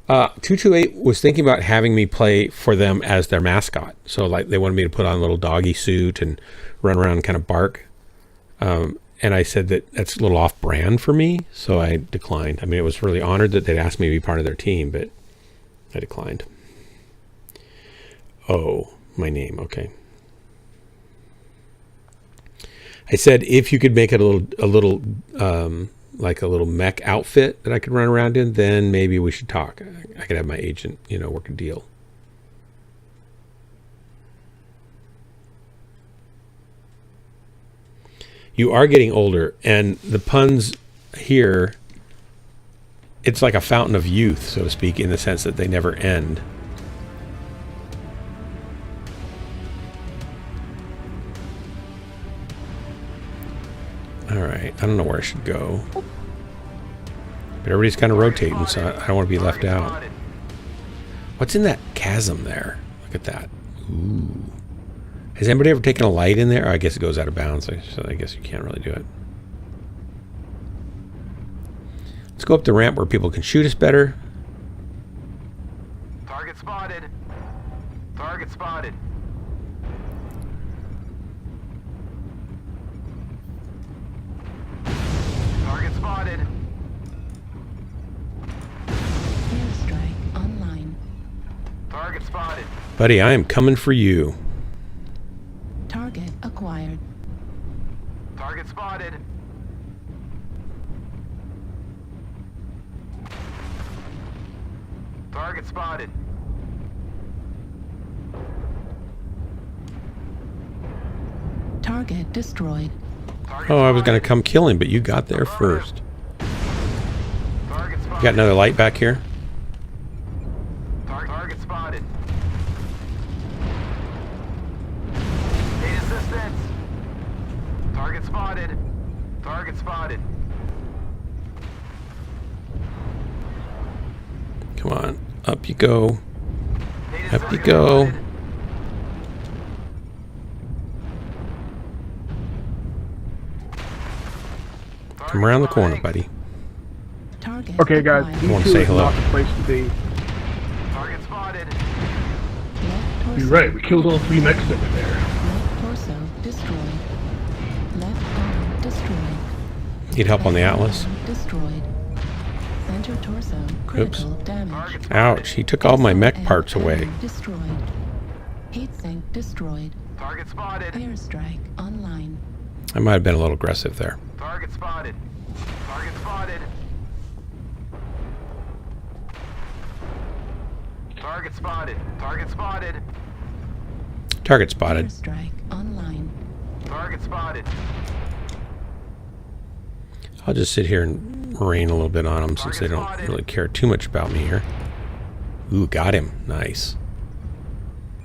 228 was thinking about having me play for them as their mascot. So like they wanted me to put on a little doggy suit and run around and kind of bark. And I said that that's a little off-brand for me, so I declined. I mean, I was really honored that they'd asked me to be part of their team, but I declined. Oh, my name. Okay. I said if you could make it a little like a little mech outfit that I could run around in, then maybe we should talk. I could have my agent, work a deal. You are getting older, and the puns here, it's like a fountain of youth, so to speak, in the sense that they never end. All right, I don't know where I should go. But everybody's kind of rotating, so I don't want to be left out. What's in that chasm there? Look at that. Ooh. Has anybody ever taken a light in there? Oh, I guess it goes out of bounds, so I guess you can't really do it. Let's go up the ramp where people can shoot us better. Target spotted. Target spotted. Target spotted. Airstrike online. Target spotted. Buddy, I am coming for you. Target acquired. Target spotted. Target spotted. Target destroyed. Target Oh, I was going spotted. to come kill him, but you got there first. Target spotted. You got another light back here? Target spotted. Need assistance. Target spotted. Target spotted. Come on. Up you go. Need Up you assistance go. spotted. Come around the corner, buddy. Target Okay, guys. acquired. I wanna D2 say is hello. not the place to be. Target spotted. Left torso. You're right. We killed all 3 mechs over there. Left torso destroyed. Left arm destroyed. Need help on the Atlas? Arm destroyed. Center torso critical damage. Ouch, he took all my mech And parts away. arm destroyed. Heatsink destroyed. Target spotted. Airstrike online. I might have been a little aggressive there. Target spotted. Target spotted. Target spotted. Target spotted. Target spotted. Airstrike online. Target spotted. I'll just sit here and rain a little bit on them since they don't really care too much about me here. Ooh, got him. Nice.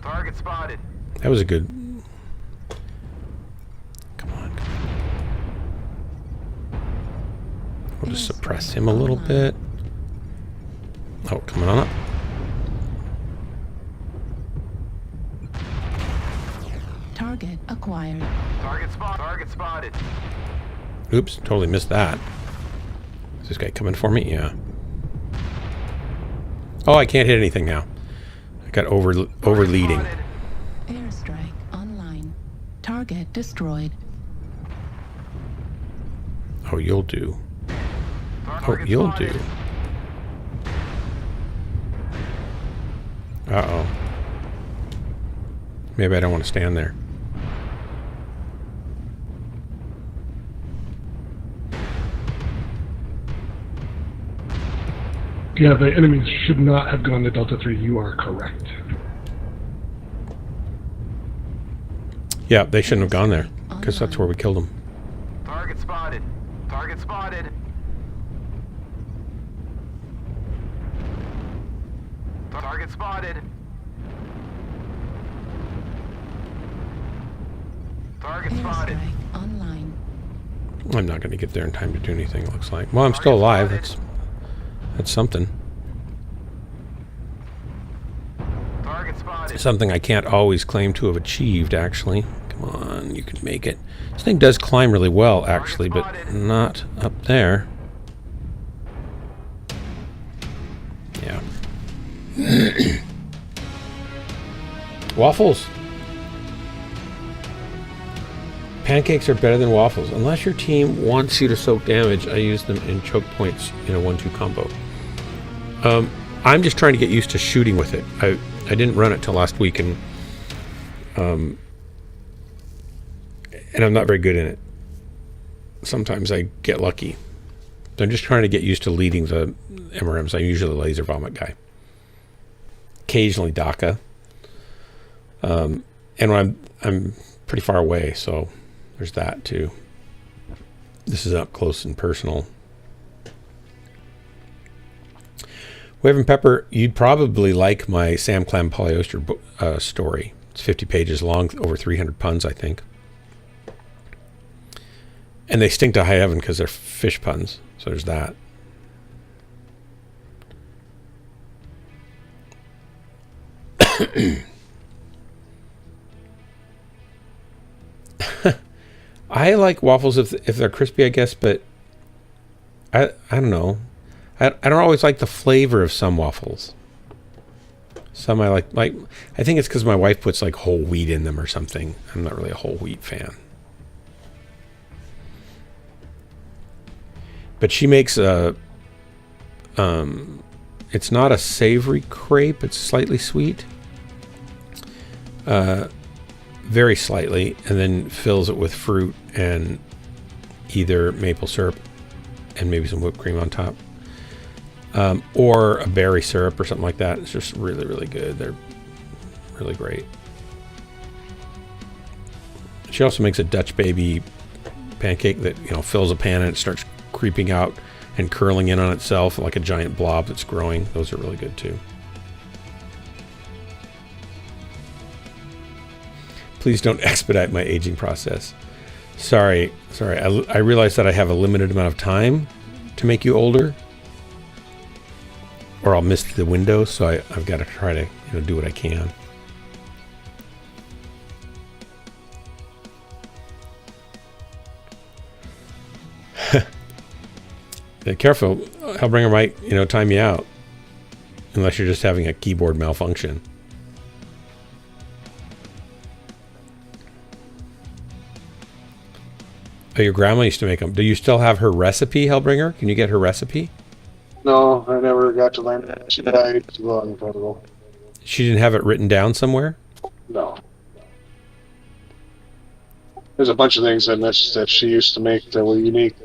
Target spotted. That was a good... Come on. We'll just suppress him a little bit. Oh, coming on up. Target acquired. Target spotted. Oops, totally missed that. Is this guy coming for me? Yeah. Oh, I can't hit anything now. I got overleading. Spotted. Airstrike online. Target destroyed. Oh, you'll do. Oh, Target you'll spotted. do. Uh-oh. Maybe I don't want to stand there. Yeah, the enemies should not have gone to Delta 3. You are correct. Yeah, they shouldn't have gone there, because that's where we killed them. Target spotted. Target spotted. Target spotted. Target spotted. Airstrike online. I'm not going to get there in time to do anything, it looks like. Well, I'm still alive. That's something. Target spotted. Something I can't always claim to have achieved, actually. Come on, you can make it. This thing does climb really well, actually, but not up there. Yeah. Waffles. Pancakes are better than waffles. Unless your team wants you to soak damage, I use them in choke points in a 1-2 combo. I'm just trying to get used to shooting with it. I didn't run it till last week, and I'm not very good in it. Sometimes I get lucky. So I'm just trying to get used to leading the MRMs. I'm usually the laser vomit guy. Occasionally DACA. And when I'm pretty far away, so there's that too. This is up close and personal. Wave and Pepper, you'd probably like my Sam Clam polyester story. It's 50 pages long, over 300 puns, I think. And they stink to high heaven because they're fish puns. So there's that. I like waffles if they're crispy, I guess, but I don't know. I don't always like the flavor of some waffles. Some I like I think it's because my wife puts like whole wheat in them or something. I'm not really a whole wheat fan. But she makes a it's not a savory crepe, it's slightly sweet. very slightly, and then fills it with fruit and either maple syrup and maybe some whipped cream on top, or a berry syrup or something like that. It's just really, really good. They're really great. She also makes a Dutch baby pancake that, you know, fills a pan and it starts creeping out and curling in on itself like a giant blob that's growing. Those are really good too. Please don't expedite my aging process. Sorry. I realize that I have a limited amount of time to make you older, or I'll miss the window. So I've got to try to, you know, do what I can. Yeah, careful. Hellbringer might, you know, time you out, unless you're just having a keyboard malfunction. Oh, your grandma used to make them. Do you still have her recipe, Hellbringer? Can you get her recipe? No, I never got to learn that. She died too long ago. She didn't have it written down somewhere? No. There's a bunch of things that she used to make that were unique.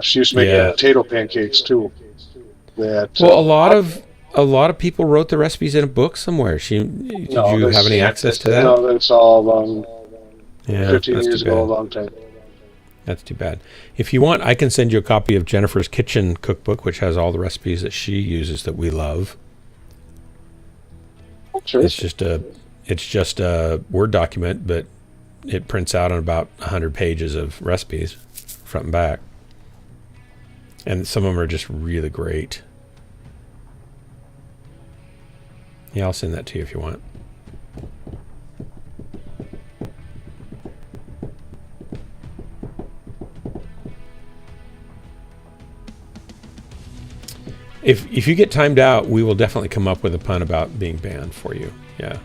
She used to make potato pancakes too. Well, a lot of people wrote the recipes in a book somewhere. Did you have any access to that? No, that's all long. Yeah, 15 years ago, a long time. That's too bad. If you want, I can send you a copy of Jennifer's Kitchen Cookbook, which has all the recipes that she uses that we love. Sure. It's just a Word document, but it prints out on about 100 pages of recipes, front and back. And some of them are just really great. Yeah, I'll send that to you if you want. If you get timed out, we will definitely come up with a pun about being banned for you. Yeah.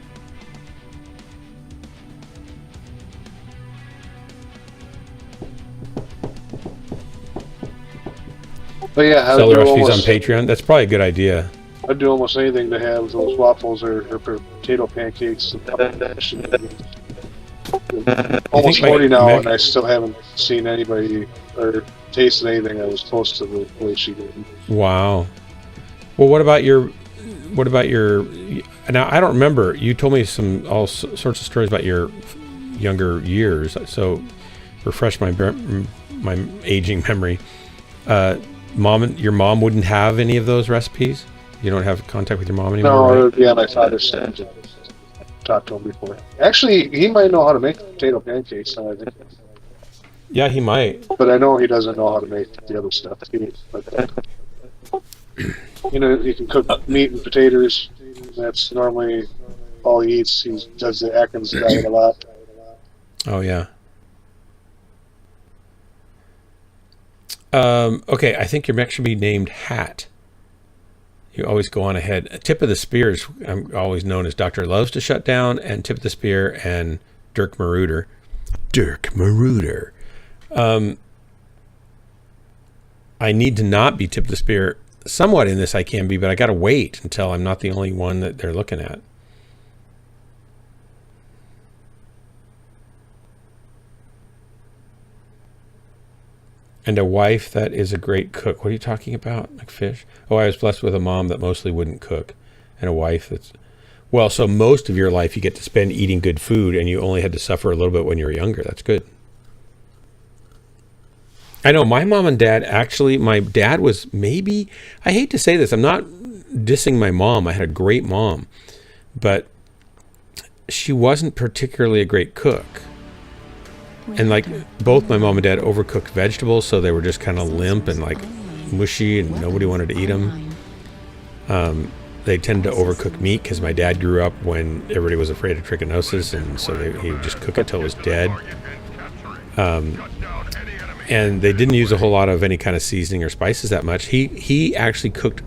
But yeah, sell the recipes on Patreon. That's probably a good idea. I'd do almost anything to have those waffles or potato pancakes. Almost 40 now, and I still haven't seen anybody or tasted anything that was close to the way she did. Wow. Well, what about your? Now I don't remember. You told me all sorts of stories about your younger years. So refresh my aging memory. Your mom wouldn't have any of those recipes? You don't have contact with your mom anymore? No, right? it would be on my father's side. Talked to him before. Actually, he might know how to make potato pancakes. I think. Yeah, he might. But I know he doesn't know how to make the other stuff. You know, he can cook meat and potatoes. That's normally all he eats. He does the Atkins diet a lot. Oh, yeah. Okay, I think your mech should be named Hat. You always go on ahead. Tip of the Spear is always known as Dr. Loves to Shut Down, and Tip of the Spear and Dirk Marauder. Dirk Marauder. I need to not be Tip of the Spear. Somewhat in this I can be, but I got to wait until I'm not the only one that they're looking at. And a wife that is a great cook. What are you talking about, McFish? Oh, I was blessed with a mom that mostly wouldn't cook. And a wife that's... Well, so most of your life you get to spend eating good food, and you only had to suffer a little bit when you were younger. That's good. I know, my mom and dad, actually, my dad was maybe... I hate to say this. I'm not dissing my mom. I had a great mom. But she wasn't particularly a great cook. And like both my mom and dad overcooked vegetables, so they were just kind of limp and like mushy, and nobody wanted to eat them. They tended to overcook meat because my dad grew up when everybody was afraid of trichinosis, and so he would just cook it till it was dead. And they didn't use a whole lot of any kind of seasoning or spices that much. He actually cooked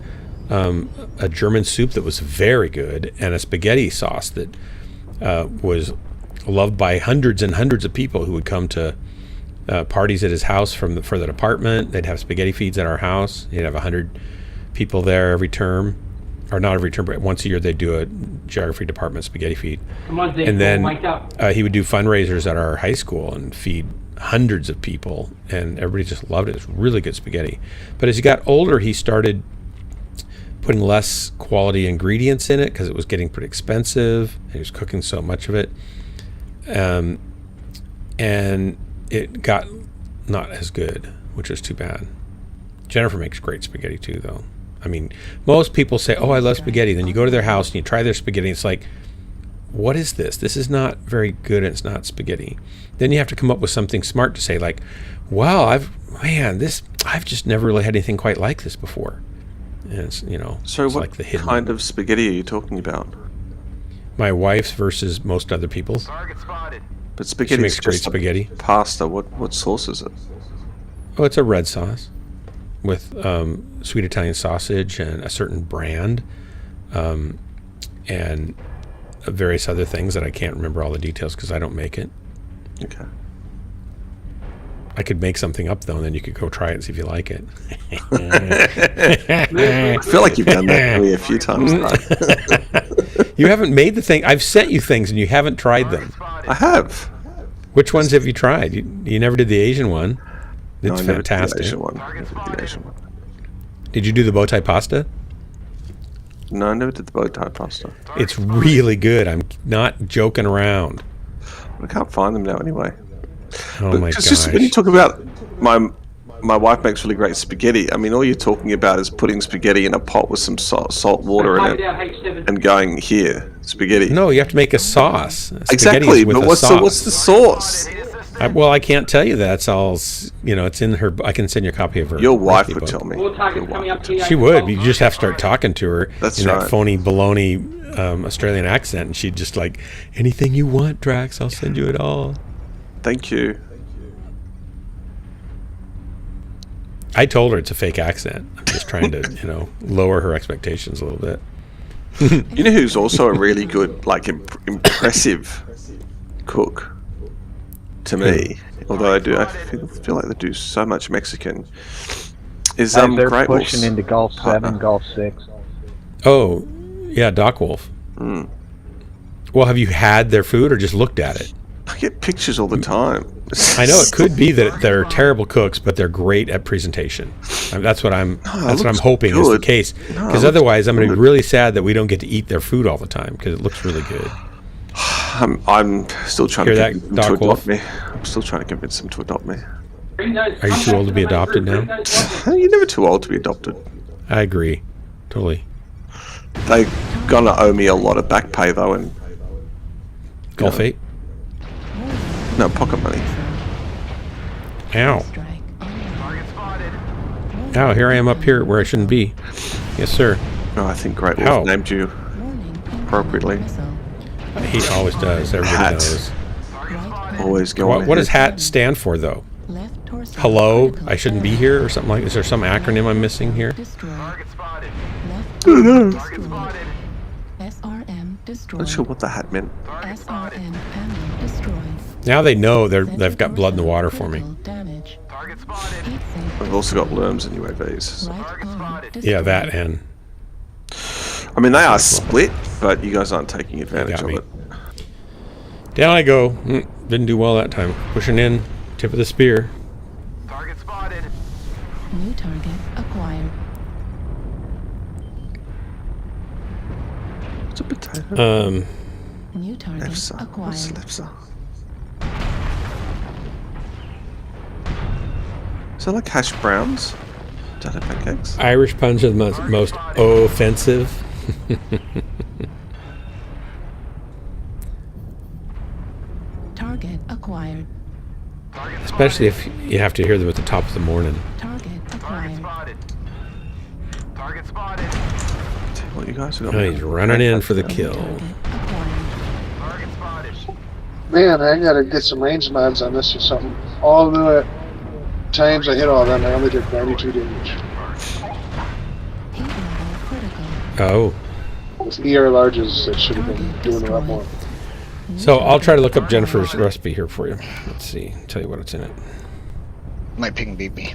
a German soup that was very good, and a spaghetti sauce that was loved by hundreds and hundreds of people who would come to parties at his house for the department. They'd have spaghetti feeds at our house. He'd have 100 people there every term, or not every term, but once a year they'd do geography department spaghetti feed. Come on, Zeke, And then wake up. he would do fundraisers at our high school and feed hundreds of people, and everybody just loved it. It was really good spaghetti. But as he got older, he started putting less quality ingredients in it because it was getting pretty expensive, and he was cooking so much of it. And it got not as good, which is too bad. Jennifer makes great spaghetti too, though. I mean, most people say, "Oh, I love spaghetti." Then you go to their house and you try their spaghetti. And it's like, what is this? This is not very good. And it's not spaghetti. Then you have to come up with something smart to say, like, "Wow, I've just never really had anything quite like this before." And it's, So it's what like the hidden. kind of spaghetti are you talking about? My wife's versus most other people's. Target spotted. But spaghetti makes great spaghetti. Pasta. What sauce is it? Oh, it's a red sauce with sweet Italian sausage and a certain brand, and various other things that I can't remember all the details because I don't make it. Okay. I could make something up though, and then you could go try it and see if you like it. I feel like you've done that to me a few times now. You haven't made the thing. I've sent you things and you haven't tried them. I have. Which ones have you tried? You never did the Asian one. It's I never did the fantastic. Asian one. Never did the Asian one. Did you do the bow tie pasta? No, I never did the bow tie pasta. It's really good. I'm not joking around. I can't find them now anyway. Oh But my just gosh. when you talk about my wife makes really great spaghetti. I mean, all you're talking about is putting spaghetti in a pot with some salt water in it and going, here, spaghetti. No, you have to make a sauce. Spaghetti Exactly, is with but a what's sauce. the sauce? Well, I can't tell you that. It's all, it's in her. I can send you a copy of her. Your wife recipe would book. tell me. More targets coming up here. She would. You just have to start talking to her That's in right. that phony baloney Australian accent, and she'd just like, anything you want, Drax, I'll send you it all. Thank you. I told her it's a fake accent. I'm just trying to, lower her expectations a little bit. You know who's also a really good, like, impressive cook to me? Although I feel like they do so much Mexican. Is They're Great pushing Wolf's into Golf partner. 7, Golf 6. Oh, yeah, Doc Wolf. Mm. Well, have you had their food or just looked at it? I get pictures all the time. I know it could be that they're terrible cooks, but they're great at presentation. That's what I'm hoping is the good. case. No, Because it otherwise, I'm going to good. be really sad that we don't get to eat their food all the time because it looks really good. I'm still trying Hear to that, convince them Doc to adopt Wolf? me. I'm still trying to convince them to adopt me. Are you too old to be adopted now? You're never too old to be adopted. I agree, totally. They're gonna owe me a lot of back pay though, and Golf 8. no pocket money. Ow. Ow, here I am up here where I shouldn't be. Yes, sir. No, I think Great Ow. Wolf named you appropriately. He always does. Everybody Hat. knows. Always going. What does HAT stand for, though? Hello, I shouldn't be here, or something like. Is there some acronym I'm missing here? Not sure what the hat meant. Now they know they've got blood in the water for me. I've also got worms in UAVs. So. Yeah, that and I mean, they are split, but you guys aren't taking advantage got of me. it. down I go. Didn't do well that time. Pushing in, tip of the spear. Target spotted. New target acquired. It's a potato. New target Lefsa. What's acquired. lefsa? Is that like hash browns? Potato pancakes? Irish puns are the most offensive. Target acquired. Especially if you have to hear them at the top of the morning. Target acquired. Target spotted. Tell you what, you guys have got Oh, me. he's running in for the kill. Target spotted. Man, I gotta get some range mods on this or something. All the times I hit all them, I only did 92 damage. Heat level critical. Oh. With ER larges, it should have been doing a lot more. So I'll try to look up Jennifer's recipe here for you. Let's see. Tell you what it's in it. My ping beat me.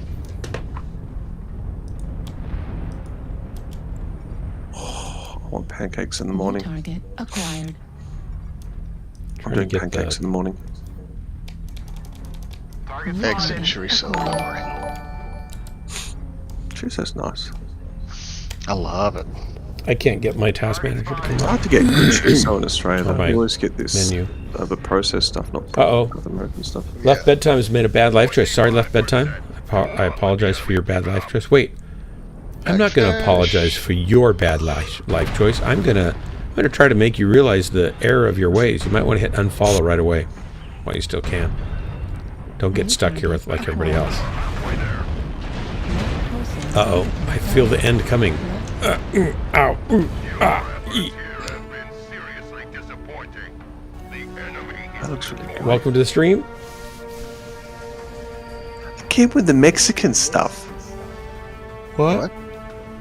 Oh want pancakes in the New morning. target acquired. I'm doing pancakes in the morning. Eggs and chorizo in the morning. Chorizo's nice. I love it. I can't get my task manager to come It's up. hard to get good chorizo in Australia. Or my We always get this menu. overprocessed stuff, not Uh-oh. the American stuff. Left Bedtime has made a bad life choice. Sorry, Left Bedtime. I apologize for your bad life choice. Wait. I'm not going to apologize for your bad life choice. I'm gonna try to make you realize the error of your ways. You might want to hit unfollow right away while you still can. Don't get stuck here with like everybody else. Uh-oh. I feel the end coming. Ow. That looks really good. Welcome to the stream. I keep with the Mexican stuff. What?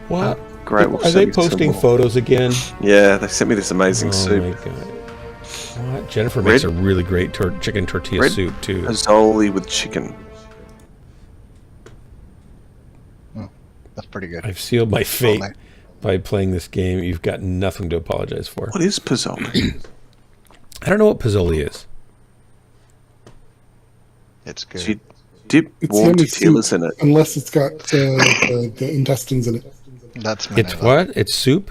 What? Great. We'll Are send they me some posting more. photos again? Yeah, they sent me this amazing Oh soup. my god. What? Jennifer makes a really great chicken tortilla Red soup too. Azzoli with chicken. That's pretty good. I've sealed my fate by playing this game. You've got nothing to apologize for. What is Pizzoli? I don't know what Pizzoli is. It's good. So you dip It's warm yummy tortillas soup, in it. unless it's got the intestines in it. That's It's what? It's soup?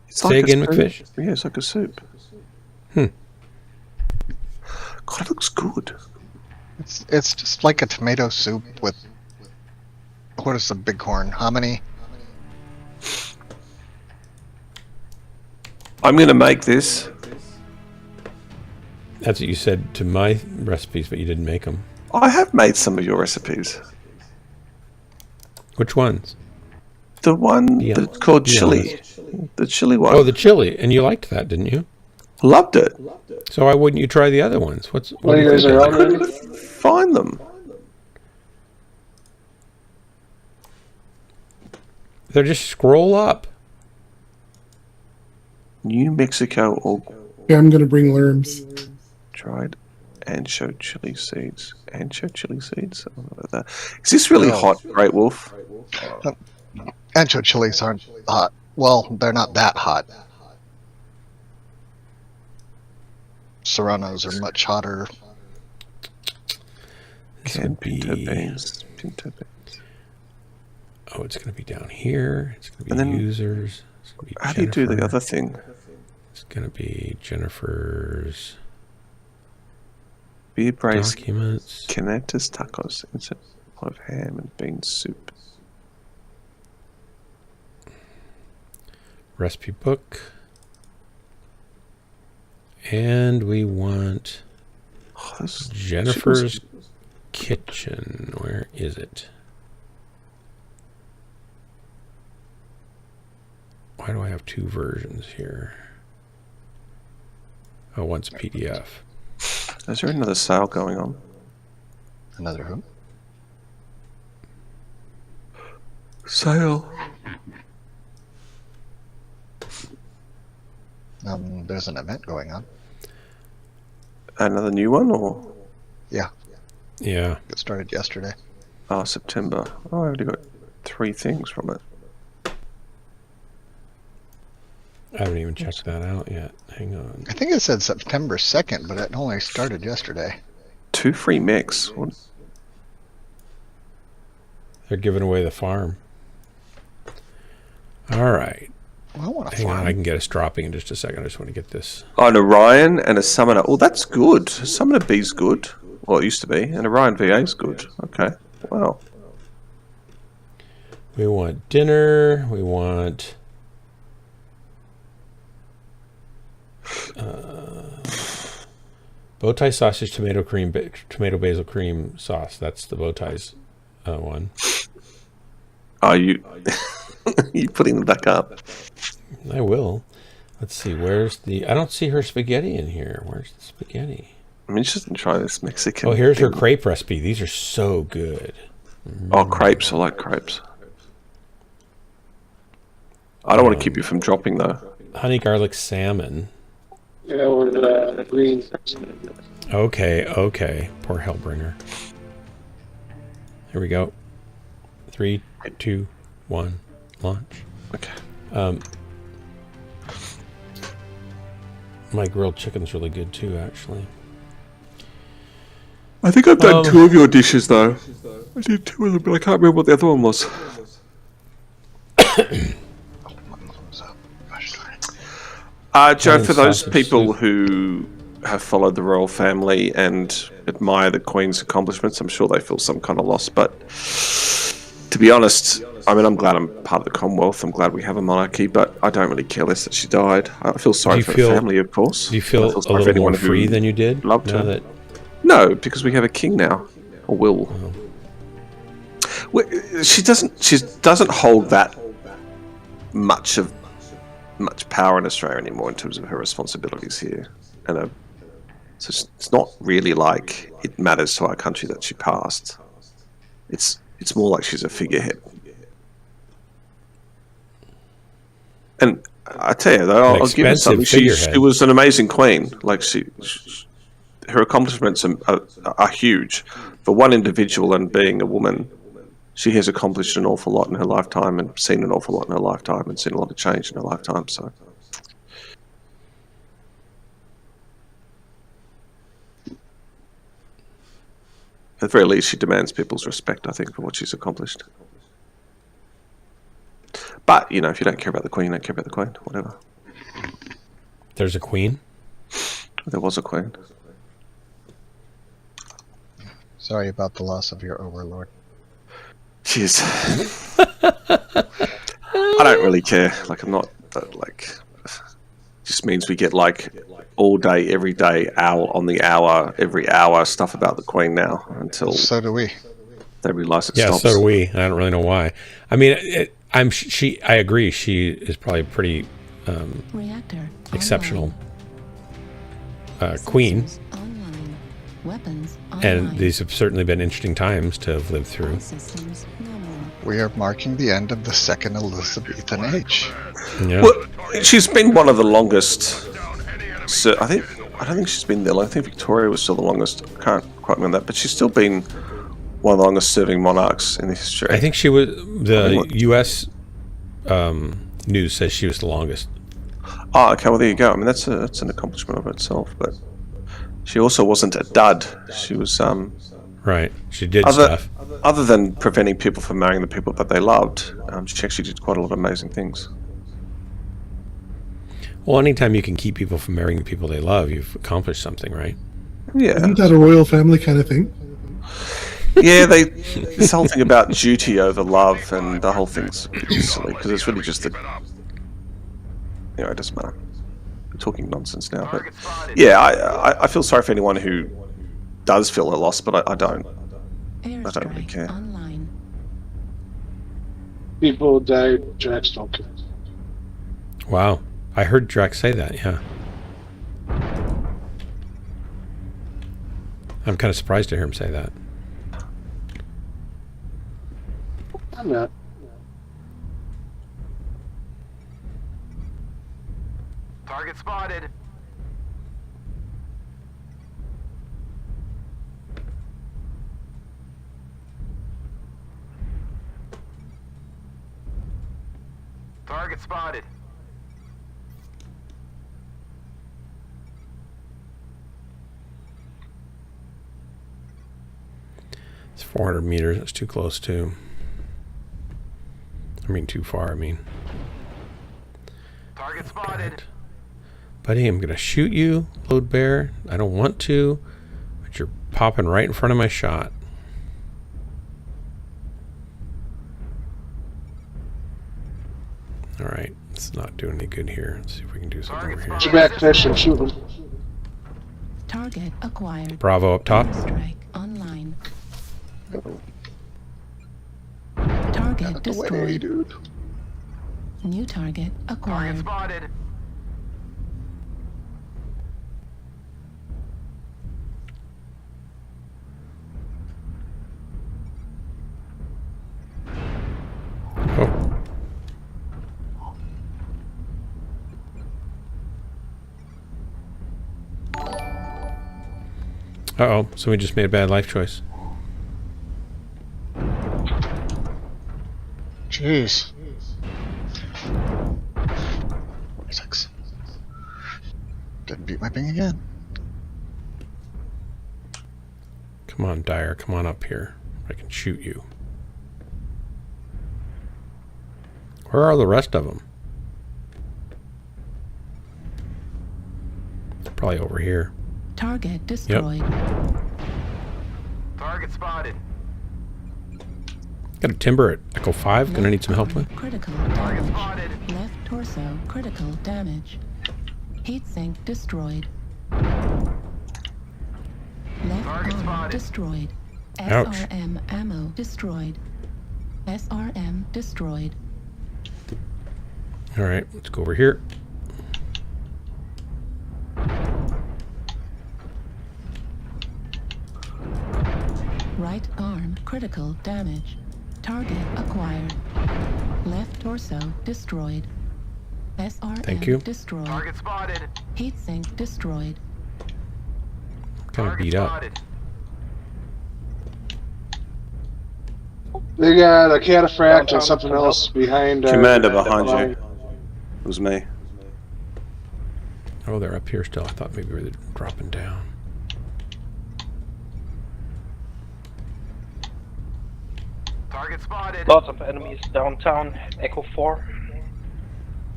It's Say a again, soup. McFish? Yeah, it's like a soup. Hmm. God, it looks good. It's just like a tomato soup with what is the bighorn? Hominy? I'm going to make this. That's what you said to my recipes, but you didn't make them. I have made some of your recipes. Which ones? The one Yeah. that's called Be chili. The chili one. Oh, the chili. And you liked that, didn't you? Loved it. So why wouldn't you try the other ones? What Well, do you guys think are of on it? ready? Find them. They're just scroll up. New Mexico or Yeah, I'm gonna bring lerms. dried ancho chili seeds. Ancho chili seeds? I don't know about that. Is this really Oh. hot, Great Wolf? Ancho chilies aren't hot. Well, they're not that hot. Serranos are much hotter. Canned pinto beans. Pinto beans. Oh, it's going to be down here. It's going to be And then- users. It's gonna be How do you do the Jennifer. other thing? It's going to be Jennifer's Beer braised documents. Canetas tacos. Insert of ham and bean soup. Recipe book. And we want Oh, this Jennifer's kitchen. Where is it? Why do I have two versions here? Oh, one's PDF. Is there another sale going on? Another who? Sale. There's an event going on. Another new one, or Yeah, Yeah. it started yesterday. September? Oh, I already got 3 things from it. I haven't even checked that out yet. Hang on. I think it said September 2nd, but it only started yesterday. 2 free mechs. What? They're giving away the farm. All right. Well, I want to Hang on. farm. I can get us dropping in just a second. I just want to get this. Oh, an Orion and a Summoner. Oh, that's good. A Summoner B's good. Well, it used to be. And Orion VA's good. Okay. Wow. We want dinner. We want... bow tie sausage, tomato cream, tomato basil cream sauce. That's the bow ties one. Are you... you putting them back up? I will. Let's see. Where's the... I don't see her spaghetti in here. Where's the spaghetti? I'm interested in trying this Mexican. Oh, here's her thing. crepe recipe. These are so good. Oh, crepes. I like crepes. I don't want to keep you from dropping, though. Honey garlic salmon. Yeah, or green. Okay, okay. Poor Hellbringer. Here we go. 3, 2, 1, launch. Okay. My grilled chicken's really good too, actually. I think I've done 2 of your dishes though. I did 2 of them, but I can't remember what the other one was. Joe, for those people who have followed the royal family and admire the Queen's accomplishments, I'm sure they feel some kind of loss. But to be honest, I mean, I'm glad I'm part of the Commonwealth. I'm glad we have a monarchy, but I don't really care less that she died. I feel sorry for the family, of course. Do you feel a little more free than you did? Loved her. No, because we have a king now, or will. She doesn't hold that much power in Australia anymore in terms of her responsibilities here, and so it's not really like it matters to our country that she passed. It's more like she's a figurehead. And I tell you though, I'll give her something. She was an amazing queen. Like her accomplishments are huge. For one individual and being a woman, she has accomplished an awful lot in her lifetime and seen an awful lot in her lifetime and seen a lot of change in her lifetime. So, at the very least, she demands people's respect, I think, for what she's accomplished. But, you know, if you don't care about the Queen, you don't care about the Queen, whatever. There's a Queen? There was a Queen. Sorry about the loss of your overlord. Jeez. I don't really care. Like, I'm not, like, just means we get, like, all day, every day, hour on the hour, every hour stuff about the Queen now until... So do we. They realise it Yeah, stops. so do we. I don't really know why. I mean, I agree. She is probably pretty exceptional queen. Weapons and these have certainly been interesting times to have lived through. We are marking the end of the second Elizabethan age. Yeah. Well, she's been one of the longest. So I don't think she's been there long. I think Victoria was still the longest. I can't quite remember that, but she's still been one of the longest serving monarchs in history. I think she was. The U.S. News says she was the longest. Oh, okay. Well, there you go. I mean, that's an accomplishment of itself. But she also wasn't a dud. She was right. She did stuff. Other than preventing people from marrying the people that they loved, she actually did quite a lot of amazing things. Well, anytime you can keep people from marrying the people they love, you've accomplished something, right? Yeah. Isn't that a royal family kind of thing? Yeah, this whole thing about duty over love and the whole thing's silly because it's really just it doesn't matter. We're talking nonsense now, but yeah, I feel sorry for anyone who does feel a loss, but I don't. I don't really care. Online. People died, Drax don't care. Wow. I heard Drax say that, yeah. I'm kind of surprised to hear him say that. I'm not. Target spotted. Target spotted. It's 400 meters. That's too close, too. I mean, too far, I mean. Target spotted. God. Buddy, I'm going to shoot you, load bear. I don't want to, but you're popping right in front of my shot. All right. It's not doing any good here. Let's see if we can do something over here. Get your back fish and shoot him. Target acquired. Bravo up top. Strike online. Target destroyed. Dude. New target acquired. Spotted. Oh. Uh-oh. Somebody just made a bad life choice. Jeez. 6. Didn't beat my ping again. Come on, Dyer. Come on up here. I can shoot you. Where are the rest of them? Probably over here. Target destroyed. Yep. Target spotted. Got a timber at Echo 5. Gonna need some help with. Critical Target damage. spotted. Left torso critical damage. Heatsink destroyed. Left Target arm spotted. destroyed. Ouch. SRM ammo destroyed. SRM destroyed. All right, let's go over here. Right arm critical damage. Target acquired. Left torso destroyed. SRM Thank you. destroyed. Target spotted. Heatsink destroyed. Kind of Target beat up. spotted. They got a cataphract and something else behind. Commander behind you. It was me. Oh, they're up here still. I thought maybe we were dropping down. Target spotted. Lots of enemies downtown. Echo 4.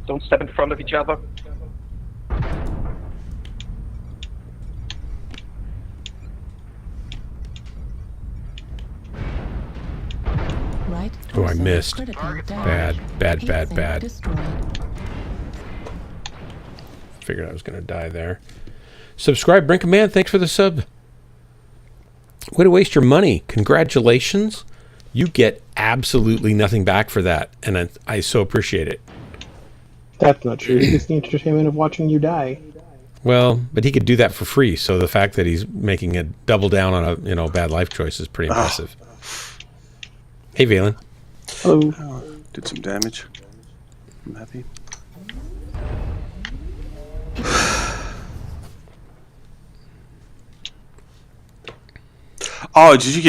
Don't step in front of each other. Right Oh, I torso missed. critical Target damage. Bad, Heatsink bad. destroyed. Figured I was going to die there. Subscribe, Brink Man. Thanks for the sub. Way to waste your money. Congratulations. You get absolutely nothing back for that, and I so appreciate it. That's not true. He gets the entertainment of watching you die. Well, but he could do that for free. So the fact that he's making a double down on a bad life choice is pretty impressive. Hey, Valen. Hello. Did some damage. I'm happy. Oh, did you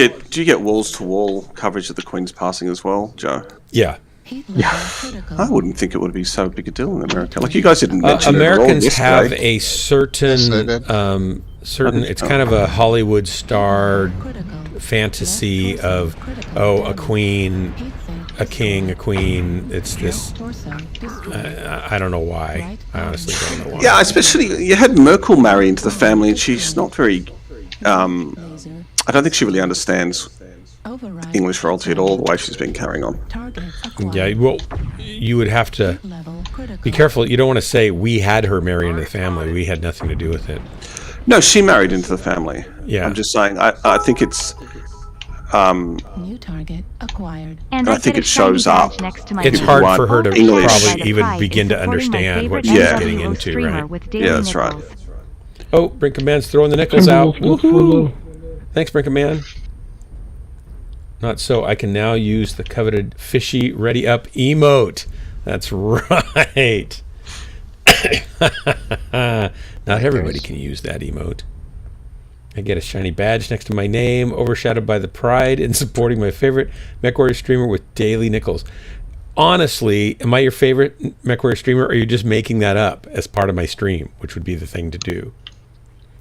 get walls to wall coverage of the Queen's passing as well, Joe? Yeah. Heat level critical. I wouldn't think it would be so big a deal in America. Like you guys didn't mention Americans it at all have yesterday. a certain it's kind of a Hollywood starred fantasy of a queen, a king, a queen. It's this. I don't know why. I honestly don't know why. Yeah, especially you had Merkel marry into the family, and she's not very. I don't think she really understands English royalty at all. The way she's been carrying on. Yeah, well, you would have to be careful. You don't want to say we had her marry into the family. We had nothing to do with it. No, she married into the family. Yeah. I'm just saying. I think it's. New target acquired. And I think it shows up. It's hard for her to English. probably even begin to understand what she's getting into, right? Yeah, that's right. Oh, Brink Man's throwing the nickels out. Woohoo! Thanks, Brink Man. Not so. I can now use the coveted fishy ready up emote. That's right. Not everybody can use that emote. I get a shiny badge next to my name, overshadowed by the pride in supporting my favorite Mechwarrior streamer with daily nickels. Honestly, am I your favorite Mechwarrior streamer, or are you just making that up as part of my stream, which would be the thing to do?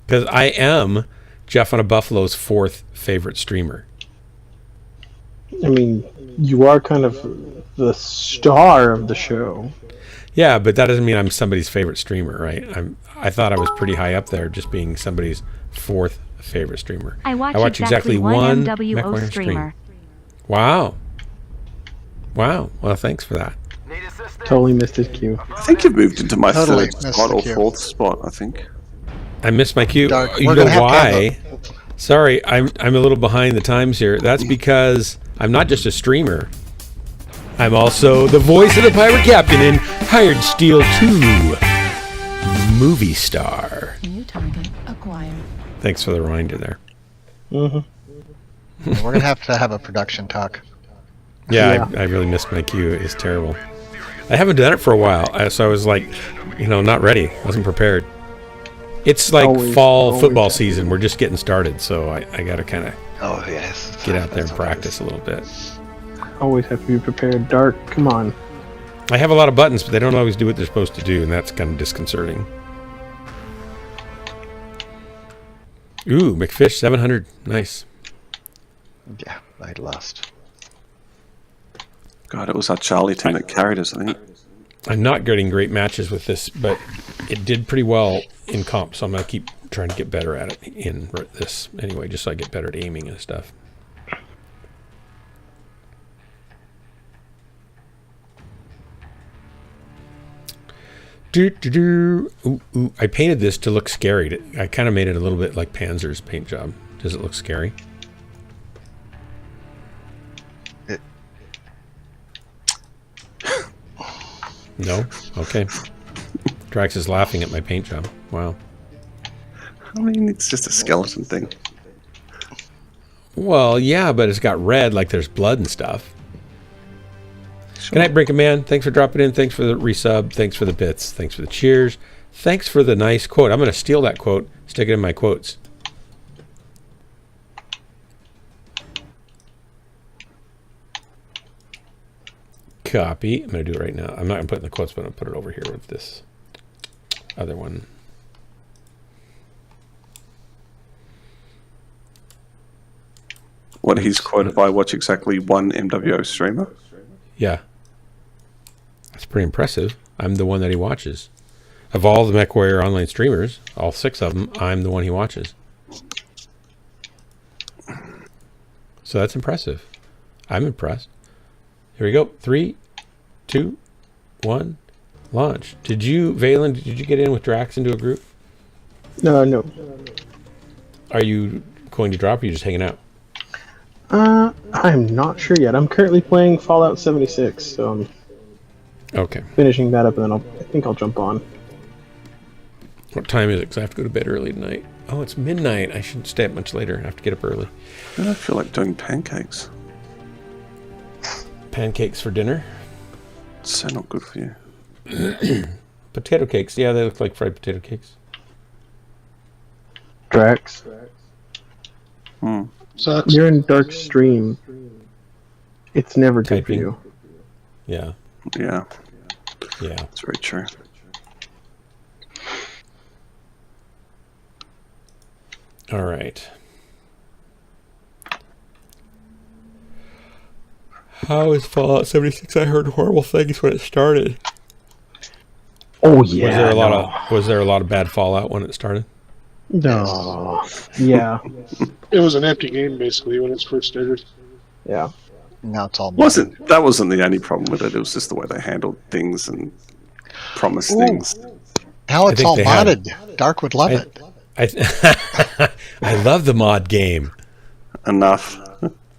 Because I am Jeff on a Buffalo's 4th favorite streamer. I mean, you are kind of the star of the show. Yeah, but that doesn't mean I'm somebody's favorite streamer, right? I thought I was pretty high up there, just being somebody's 4th favorite streamer. I watch exactly one MWO streamer. Wow. Wow. Well, thanks for that. Totally missed his cue. I think you've moved into my Totally third missed spot the or cue. 4th spot. I think. I missed my cue. Dark. You We're know gonna have to why? have Sorry, I'm a little behind the times here. That's because I'm not just a streamer. I'm also the voice of the pirate captain in Hired Steel 2. Movie star. New target acquired. Thanks for the reminder there. We're gonna have to have a production talk. Yeah. I really missed my cue. It's terrible. I haven't done it for a while, so I was like, not ready. Wasn't prepared. It's like fall football season. We're just getting started, so I got to kind of yes, get out there and practice a little bit. Always have to be prepared. Dark, come on. I have a lot of buttons, but they don't always do what they're supposed to do, and that's kind of disconcerting. Ooh, McFish 700. Nice. Yeah, I lost. God, it was our Charlie team that carried us, I think. I'm not getting great matches with this, but it did pretty well in comp, so I'm going to keep trying to get better at it in this anyway, just so I get better at aiming and stuff. Ooh, I painted this to look scary. I kind of made it a little bit like Panzer's paint job. Does it look scary? No? Okay. Drax is laughing at my paint job. Wow. I mean, it's just a skeleton thing. Well, yeah, but it's got red like there's blood and stuff. Sure. Good night, Brinkin' Man. Thanks for dropping in. Thanks for the resub. Thanks for the bits. Thanks for the cheers. Thanks for the nice quote. I'm going to steal that quote, stick it in my quotes. Copy. I'm going to do it right now. I'm not going to put it in the quotes, but I'm going to put it over here with this other one. What he's quoted by watch exactly one MWO streamer? Yeah. That's pretty impressive. I'm the one that he watches. Of all the Mechwarrior online streamers, all 6 of them, I'm the one he watches. So that's impressive. I'm impressed. Here we go. 3, 2, 1, launch. Did you, Valen, did you get in with Drax into a group? No. Are you going to drop or are you just hanging out? I'm not sure yet. I'm currently playing Fallout 76, so I'm finishing that up, and then I think I'll jump on. What time is it? Because I have to go to bed early tonight. Oh, it's midnight. I shouldn't stay up much later. I have to get up early. I don't feel like doing pancakes. Pancakes for dinner? So not good for you. Potato cakes. Yeah, they look like fried potato cakes. Drax. Sucks. You're in dark stream. It's never good Typing. for you. Yeah. Yeah. Yeah. That's very true. All right. How is Fallout 76? I heard horrible things when it started. Oh yeah. Was there a lot of bad Fallout when it started? No. Yeah. It was an empty game basically when it first started. Yeah. Now it's all That wasn't the only problem with it. It was just the way they handled things and promised things. Now it's all modded. Dark would love it. I love the mod game. Enough.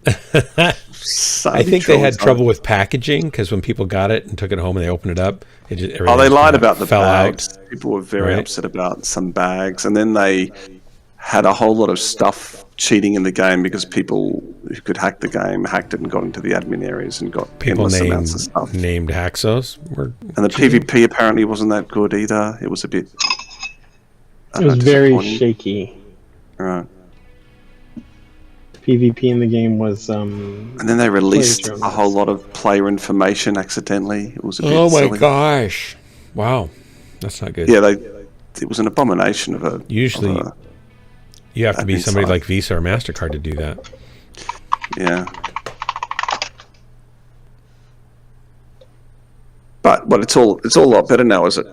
I think they had trouble with packaging because when people got it and took it home and they opened it up, it just, they lied about the bags. Out. People were very upset about some bags, and then they had a whole lot of stuff cheating in the game because people who could hack the game hacked it and got into the admin areas and got endless amounts of stuff. Named Haxos. And the PvP apparently wasn't that good either. It was a bit. It was very shaky. Right. PvP in the game was. And then they released a whole lot of player information accidentally. It was a bit. Oh my silly. gosh! Wow, that's not good. Yeah, it was an abomination of a. Usually, you have to be somebody like Visa or MasterCard to do that. Yeah. But it's all a lot better now, is it?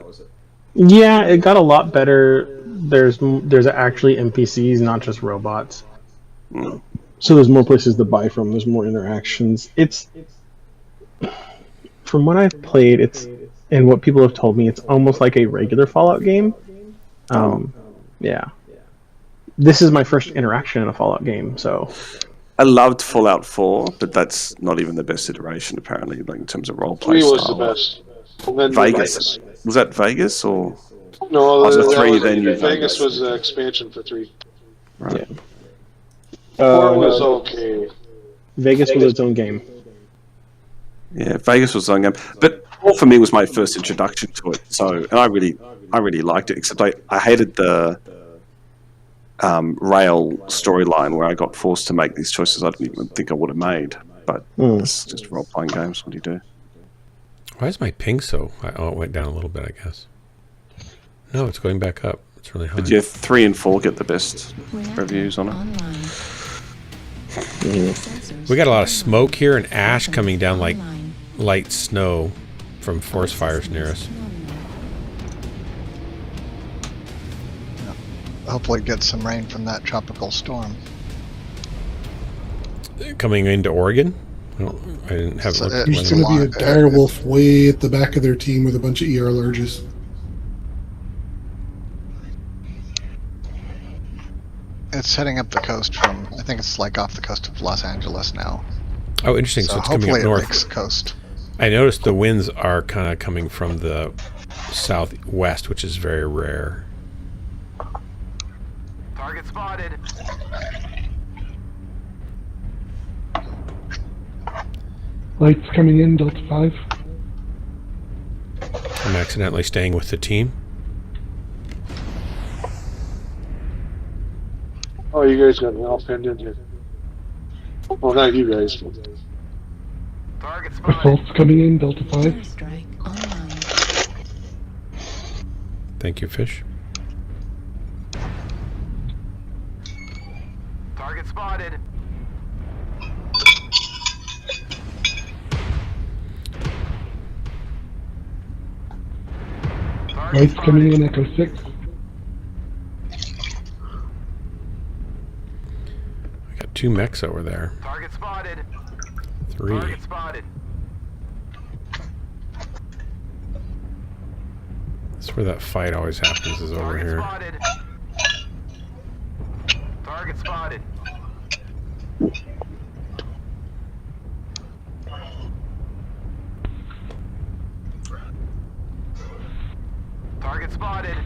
Yeah, it got a lot better. There's actually NPCs, not just robots. So there's more places to buy from. There's more interactions. It's from what I've played, and what people have told me, it's almost like a regular Fallout game. Yeah. This is my first interaction in a Fallout game, so. I loved Fallout 4, but that's not even the best iteration apparently, like in terms of roleplay 3 was style. the best. And then Vegas. Was that Vegas or? No, was it that 3 was, then you Vegas was the expansion for 3. Right. Yeah. 4 was okay. Vegas was its own game. Yeah, Vegas was its own game, but 4 for me was my first introduction to it. So, and I really liked it. Except I hated the rail storyline where I got forced to make these choices I didn't even think I would have made. But it's just role playing games. What do you do? Why is my ping so high? Oh, it went down a little bit, I guess. No, it's going back up. It's really high. But yeah, 3 and 4 get the best reviews on it. We got a lot of smoke here and ash coming down like light snow from forest fires near us. Hopefully get some rain from that tropical storm. Coming into Oregon? No, I didn't have So it. There's going to be a dire wolf way at the back of their team with a bunch of ER larges. It's heading up the coast from, I think it's like off the coast of Los Angeles now. Oh, interesting. So it's coming up hopefully north. It makes the coast. I noticed the winds are kind of coming from the southwest, which is very rare. Target spotted. Lights coming in, Delta 5. I'm accidentally staying with the team. Oh, you guys got me all pinned in here. Well, not you guys. Target spotted. Assault's coming in, Delta 5. Airstrike online. Thank you, Fish. Target spotted. Lights coming in, Echo 6. I got 2 mechs over there. Target spotted. 3. Target spotted. That's where that fight always happens, is over Target here. spotted. Target spotted. Target spotted.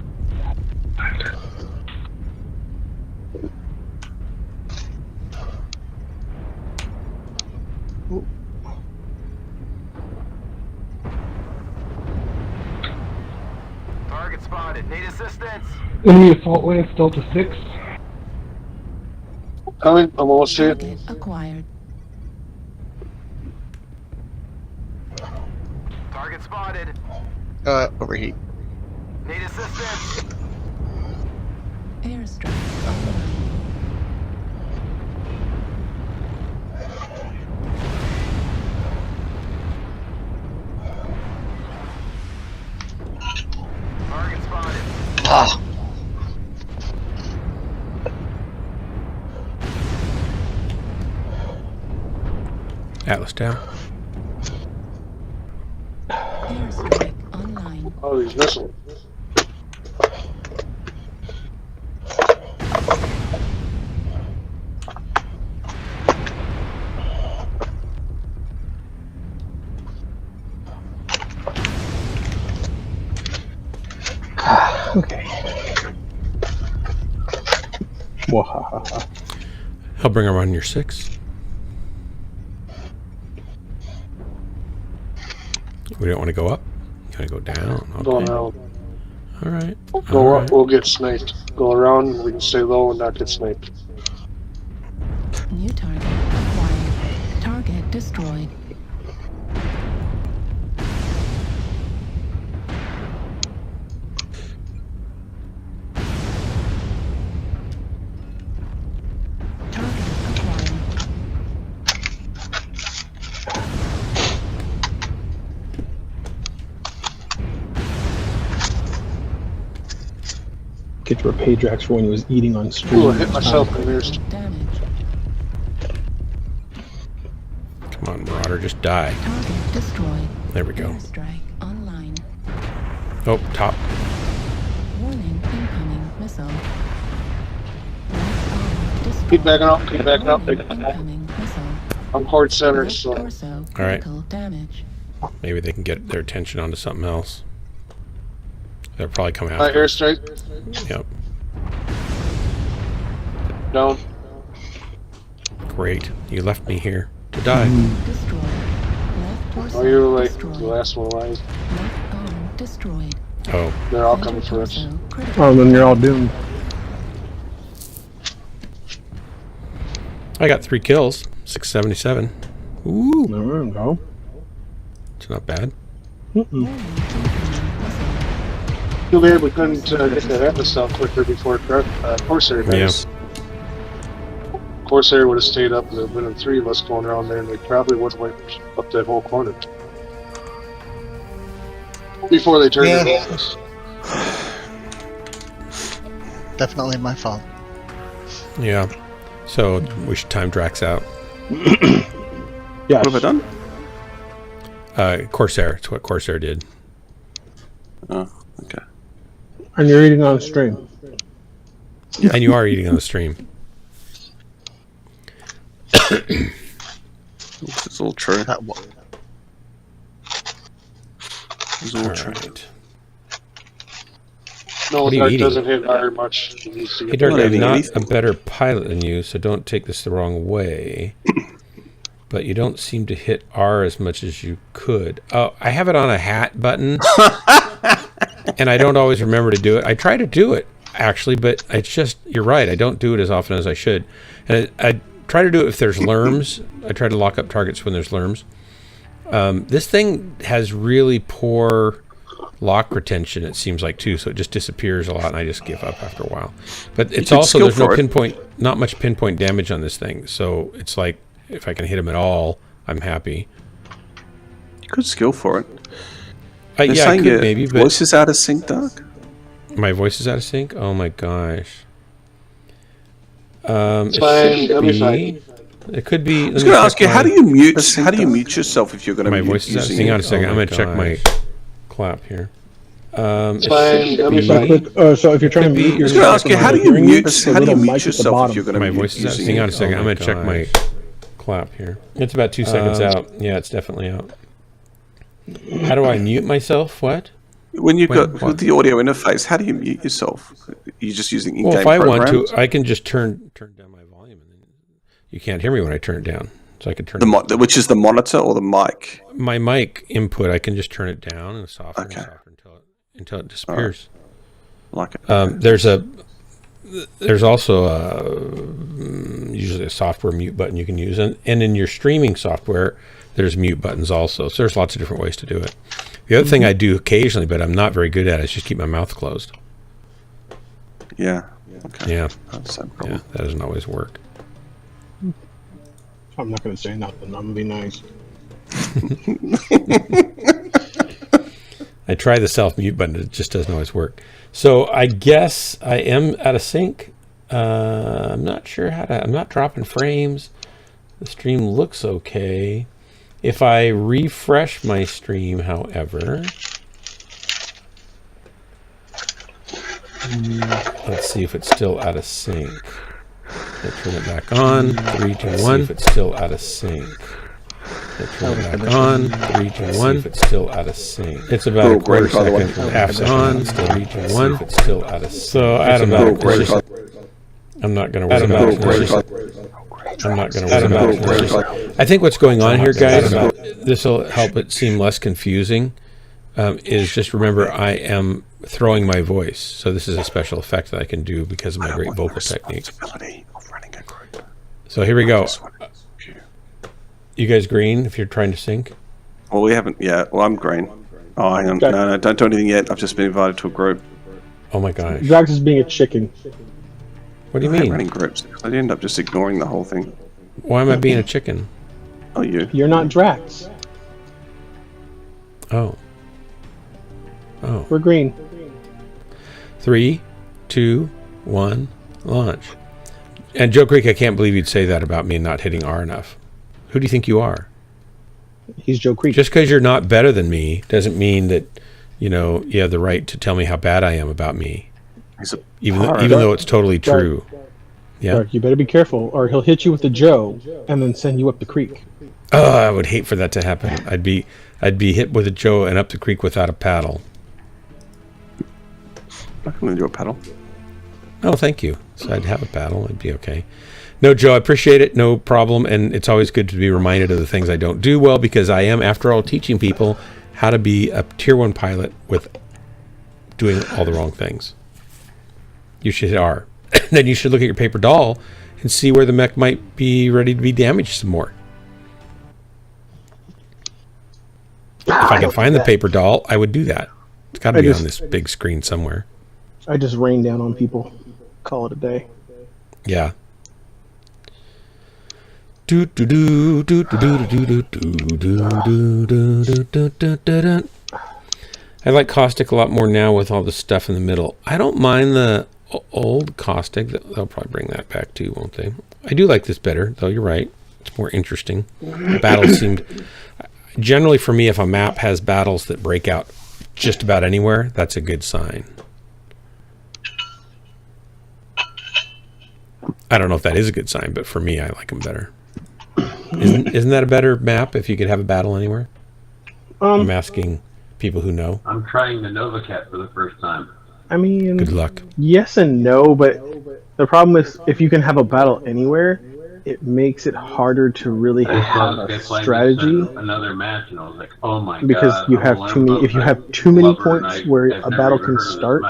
Target spotted. Need assistance. Enemy assault lance, Delta 6. Coming, I'm almost here. Target acquired. Target spotted. Overheat. Need assistance. Airstrike online. Target spotted. Ah! Atlas down. Airstrike online. Oh, these missiles. Okay. Wahahaha. I'll bring them on your 6. We don't want to go up. You want to go down. Okay. Go around. All right. Go All up, right. we'll get sniped. Go around, we can stay low and not get sniped. New target acquired. Target destroyed. Target acquired. Get to repay Drax for when he was eating on stream. Ooh, I hit myself in the ears. Damage. Come on, Marauder, just die. Target destroyed. There we go. Airstrike online. Oh, top. Warning, incoming missile. Left arm destroyed. Keep backing up, keep backing up. Incoming missile. I'm hard center, Left so torso. All right. Critical damage. Maybe they can get their attention onto something else. They'll probably come my after. airstrike Yep. down. Great. You left me here to die. Destroyed. Left torso. Oh, you were like destroyed. the last one alive. Left arm destroyed. Oh, They're all Center coming for us. torso critical. Oh, then you're all doomed. I got 3 kills. 677. Ooh, There we go. it's not bad. Too bad we couldn't get that episode quicker before Corsair does. Corsair would have stayed up, and there would have been 3 of us going around there, and they probably would have went up that whole corner. Before they turned it off. Definitely my fault. Yeah. So we should time Drax out. Yeah. What have I done? Corsair. It's what Corsair did. Oh, okay. And you're eating on stream. Yeah. And you are eating on the stream. It's all true. It's all true. Right. No, What are you Dark eating? doesn't hit R much. Hey, Dirk, I'm not a better pilot than you, so don't take this the wrong way. But you don't seem to hit R as much as you could. Oh, I have it on a hat button, and I don't always remember to do it. I try to do it, actually, but it's just, you're right, I don't do it as often as I should. And I try to do it if there's lerms. I try to lock up targets when there's lerms. This thing has really poor lock retention, it seems like, too, so it just disappears a lot, and I just give up after a while. But it's also, there's no pinpoint, not much pinpoint damage on this thing, so it's like, if I can hit him at all, I'm happy. You could skill for it. Yeah, I could maybe, but... Voice is out of sync, Dark? My voice is out of sync? Oh my gosh. It's fine, that'll be fine. It could be... I was going to ask you, how do you mute yourself if you're going to my mute voice is out of sync? Hang on a second, I'm going to check my clap here. It's fine, that'll be fine. So if you're trying to mute I was going to ask you, how do you mute yourself if you're going to my mute voice is out of sync? Hang on a second, I'm going to check my clap here. It's about 2 seconds out. Yeah, it's definitely out. How do I mute myself? What? When you've got with the audio interface, how do you mute yourself? You're just using in-game Well, if I programs? want to, I can just turn down my volume, and then you can't hear me when I turn it down. So I can turn which is the monitor or the mic? My mic input, I can just turn it down and soften and soften until it disappears. Like it. There's also usually a software mute button you can use, and in your streaming software, there's mute buttons also. So there's lots of different ways to do it. The other thing I do occasionally, but I'm not very good at, is just keep my mouth closed. Yeah. Okay. Yeah. That's no problem. Yeah, that doesn't always work. I'm not going to say nothing. I'm going to be nice. I try the self-mute button. It just doesn't always work. So I guess I am out of sync. I'm not sure how to... I'm not dropping frames. The stream looks okay. If I refresh my stream, however... let's see if it's still out of sync. Let's turn it back on. 3, 2, 1. If it's still out of sync. Let's turn it back on. 3, 2, 1. If it's still out of sync. It's about a quarter second. Half second on. Still 3, 2, 1. If it's still out of sync. So at about a quarter second. I'm not going to worry about it. I'm not going to worry about it. I think what's going on here, guys, this will help it seem less confusing, is just remember I am throwing my voice. So this is a special effect that I can do because of my great vocal technique. So here we go. You guys green if you're trying to sync? Well, we haven't yet. Well, I'm green. Oh, hang on. No, don't do anything yet. I've just been invited to a group. Oh my gosh. Drax is being a chicken. What do you mean? Running groups. I end up just ignoring the whole thing. Why am I being a chicken? Oh, you. You're not Drax. Oh. Oh. We're green. 3, 2, 1, launch. And Joe Creek, I can't believe you'd say that about me not hitting R enough. Who do you think you are? He's Joe Creek. Just because you're not better than me doesn't mean that, you know, you have the right to tell me how bad I am about me. Even though it's totally true. Yeah. Dark, you better be careful, or he'll hit you with the Joe and then send you up the creek. Oh, I would hate for that to happen. I'd be hit with a Joe and up the creek without a paddle. I'm going to do a paddle. Oh, thank you. So I'd have a paddle. It'd be okay. No, Joe, I appreciate it. No problem. And it's always good to be reminded of the things I don't do well, because I am, after all, teaching people how to be a Tier 1 pilot with doing all the wrong things. You should hit R. Then you should look at your paper doll and see where the mech might be ready to be damaged some more. If I can find the paper doll, I would do that. It's got to I be just- on this big screen somewhere. I just rain down on people. Call it a day. Yeah. Do do do do do do do do do do do do do do. I like caustic a lot more now with all the stuff in the middle. I don't mind the old caustic. They'll probably bring that back too, won't they? I do like this better, though. You're right. It's more interesting. The battles seemed generally for me. If a map has battles that break out just about anywhere, that's a good sign. I don't know if that is a good sign, but for me, I like them better. Isn't that a better map if you could have a battle anywhere? I'm asking people who know. I'm trying the Novacat for the first time. I mean, Good luck. yes and no, but the problem is if you can have a battle anywhere, it makes it harder to really have a strategy. Another match, and I was like, oh my Because god. you have too many. If you have too many points where a battle can start,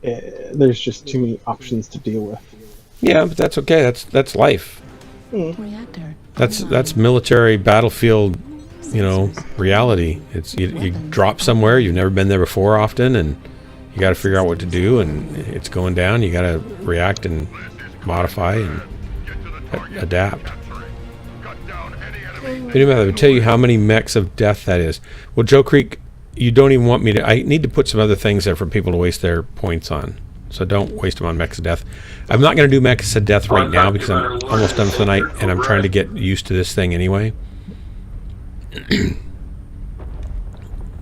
there's just too many options to deal with. Yeah, but that's okay. That's life. That's military battlefield, reality. It's you drop somewhere you've never been there before often, and you got to figure out what to do, and it's going down. You got to react and modify and adapt. Anyway, I would tell you how many mechs of death that is. Well, Joe Creek, you don't even want me to. I need to put some other things there for people to waste their points on. So don't waste them on mechs of death. I'm not going to do mechs of death right now because I'm almost done for the night, and I'm trying to get used to this thing anyway.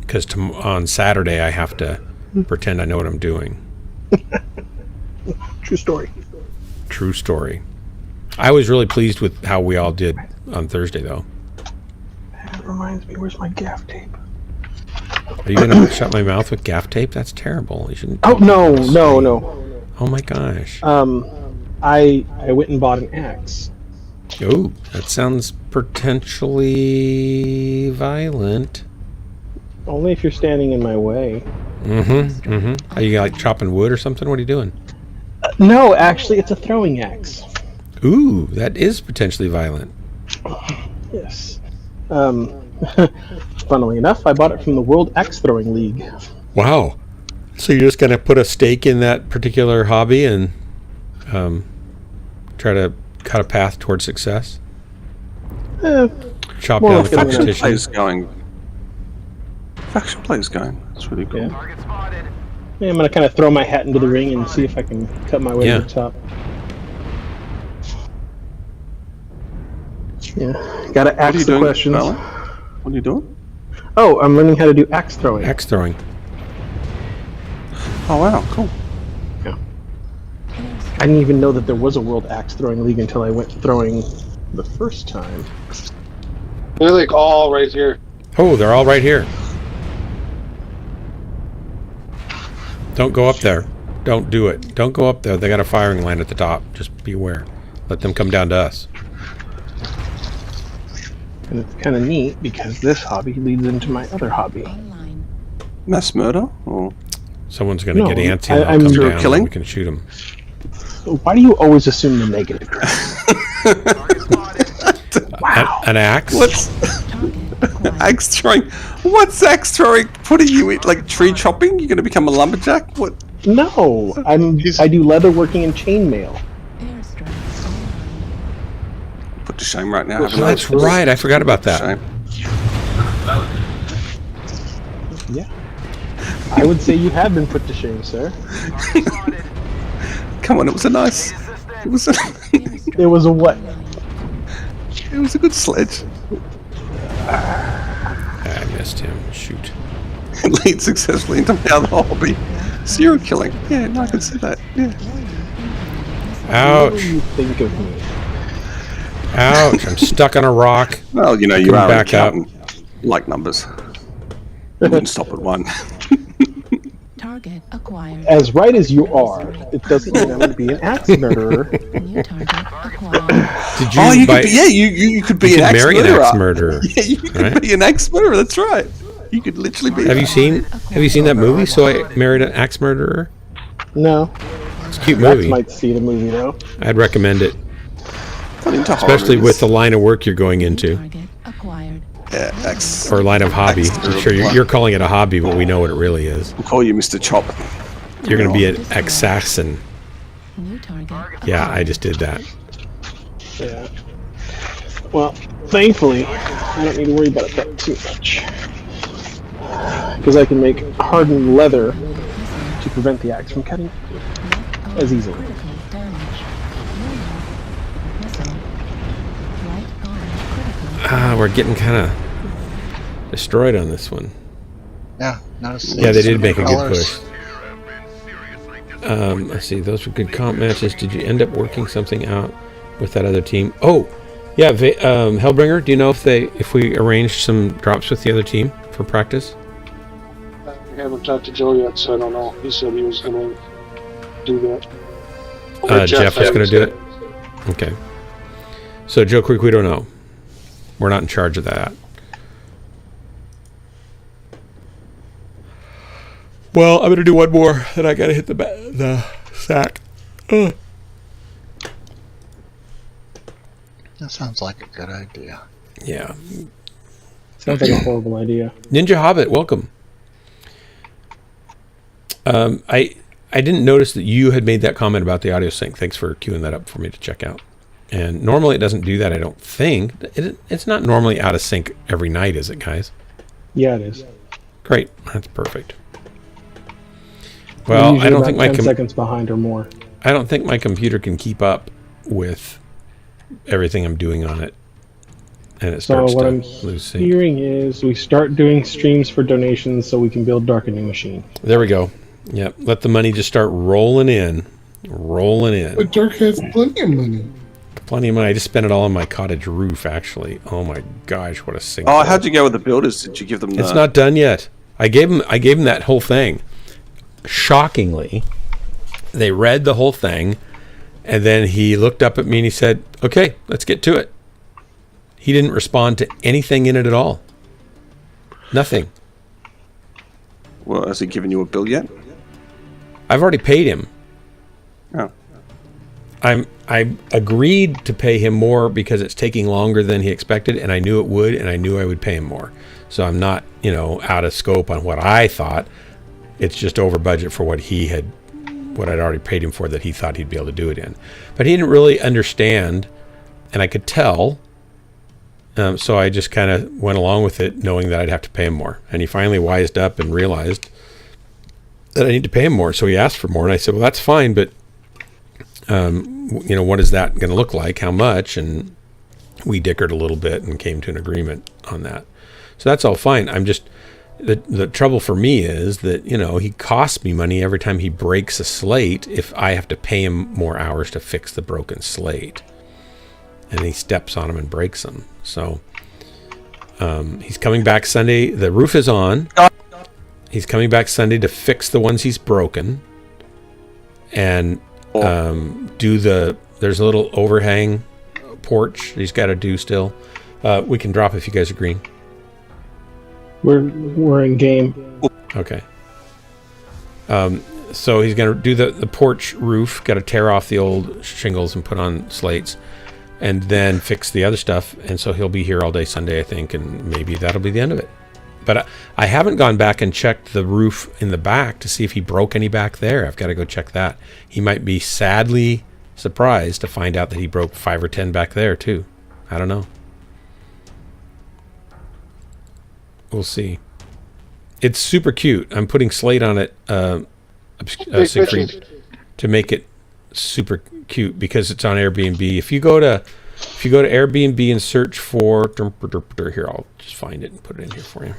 Because on Saturday I have to pretend I know what I'm doing. True story. True story. I was really pleased with how we all did on Thursday, though. That reminds me, where's my gaff tape? Are you going to shut my mouth with gaff tape? That's terrible. You shouldn't. Oh no. Oh my gosh. I went and bought an axe. Oh, that sounds potentially violent. Only if you're standing in my way. Are you like chopping wood or something? What are you doing? No, actually, it's a throwing axe. Ooh, that is potentially violent. Yes. Funnily enough, I bought it from the World Axe Throwing League. Wow. So you're just going to put a stake in that particular hobby and try to cut a path towards success? Chop down the competition. Faction play's going. That's really cool. Yeah, I'm going to kind of throw my hat into the ring and see if I can cut my way to the top. Yeah, gotta ask the questions. What are you doing? Oh, I'm learning how to do axe throwing. Axe throwing. Oh wow, cool. Yeah. I didn't even know that there was a World Axe Throwing League until I went throwing the first time. They're like all right here. Oh, they're all right here. Don't go up there. Don't do it. Don't go up there. They got a firing line at the top. Just be aware. Let them come down to us. And it's kind of neat because this hobby leads into my other hobby. Mass murder? Or someone's going to get antsy and I'm come sure down killing. and we can shoot them. Why do you always assume the negative? Wow. An axe? What's axe throwing? What's axe throwing putting you in? Like tree chopping? You're going to become a lumberjack? What? No, I do leatherworking and chainmail. Put to shame right now. Oh, that's right. I forgot about that. Shame. Yeah. I would say you have been put to shame, sir. Come on, it was a nice. It was a. It was a what? It was a good sledge. I missed him. Shoot. Lead successfully into my other hobby. Serial killing. Yeah, no, I can see that. Yeah. Ouch. What do you think of me? Ouch. I'm stuck on a rock. Well, you are back up. Like numbers. You wouldn't stop at one. Target acquired. As right as you are, it doesn't mean I'm going to be an axe murderer. New target acquired. Did you? Oh, you could be, you could be an axe marry murderer. an axe murderer. Yeah, you could be an axe murderer. That's right. You could literally be. Have you seen that movie? So I Married an Axe Murderer. No. It's a cute Max movie. might see the movie though. I'd recommend it, Not into horror especially movies. with the line of work you're going into. Target acquired. Yeah, or line of hobby. I'm sure you're calling it a hobby, but we know what it really is. We'll call you Mr. Chop. You're going to be an assassin. New target. Yeah, I just did that. Yeah. Well, thankfully, I don't need to worry about that too much. Because I can make hardened leather to prevent the axe from cutting as easily. We're getting kind of destroyed on this one. Yeah, notice. Yeah, they did make a good colors. push. Let's see, those were good comp matches. Did you end up working something out with that other team? Oh, yeah, Hellbringer. Do you know if we arranged some drops with the other team for practice? I haven't talked to Joe yet, so I don't know. He said he was going to do that. Jeff was going to do it. Okay. So Joe Creek, we don't know. We're not in charge of that. Well, I'm going to do one more, then I got to hit the sack. That sounds like a good idea. Yeah. Sounds like a horrible idea. Ninja Hobbit, welcome. I didn't notice that you had made that comment about the audio sync. Thanks for queuing that up for me to check out. And normally it doesn't do that, I don't think. It's not normally out of sync every night, is it, guys? Yeah, it is. Great. That's perfect. Well, I don't think my 10 seconds behind or more. I don't think my computer can keep up with everything I'm doing on it. And it starts what to I'm lose sync. hearing is we start doing streams for donations so we can build Darkening Machine. There we go. Yep. Let the money just start rolling in. Rolling in. But Dark has plenty of money. Plenty of money. I just spent it all on my cottage roof, actually. Oh my gosh, what a single. Oh, how'd you go with the builders? Did you give them? It's not done yet. I gave them that whole thing. Shockingly, they read the whole thing, and then he looked up at me and he said, "Okay, let's get to it." He didn't respond to anything in it at all. Nothing. Well, has he given you a bill yet? I've already paid him. Oh. I agreed to pay him more because it's taking longer than he expected, and I knew it would, and I knew I would pay him more. So I'm not, out of scope on what I thought. It's just over budget for what I'd already paid him for that he thought he'd be able to do it in. But he didn't really understand, and I could tell. So I just kind of went along with it, knowing that I'd have to pay him more. And he finally wised up and realized that I need to pay him more. So he asked for more, and I said, "Well, that's fine, but what is that going to look like? How much?" And we dickered a little bit and came to an agreement on that. So that's all fine. I'm just the trouble for me is that he costs me money every time he breaks a slate if I have to pay him more hours to fix the broken slate, and he steps on them and breaks them. So he's coming back Sunday. The roof is on. He's coming back Sunday to fix the ones he's broken, and there's a little overhang porch he's got to do still. We can drop if you guys are green. We're in game. Okay. So he's going to do the porch roof, got to tear off the old shingles and put on slates, and then fix the other stuff. And so he'll be here all day Sunday, I think, and maybe that'll be the end of it. But I haven't gone back and checked the roof in the back to see if he broke any back there. I've got to go check that. He might be sadly surprised to find out that he broke 5 or 10 back there too. I don't know. We'll see. It's super cute. I'm putting slate on it, Siegfried, to make it super cute because it's on Airbnb. If you go to Airbnb and search for here, I'll just find it and put it in here for you.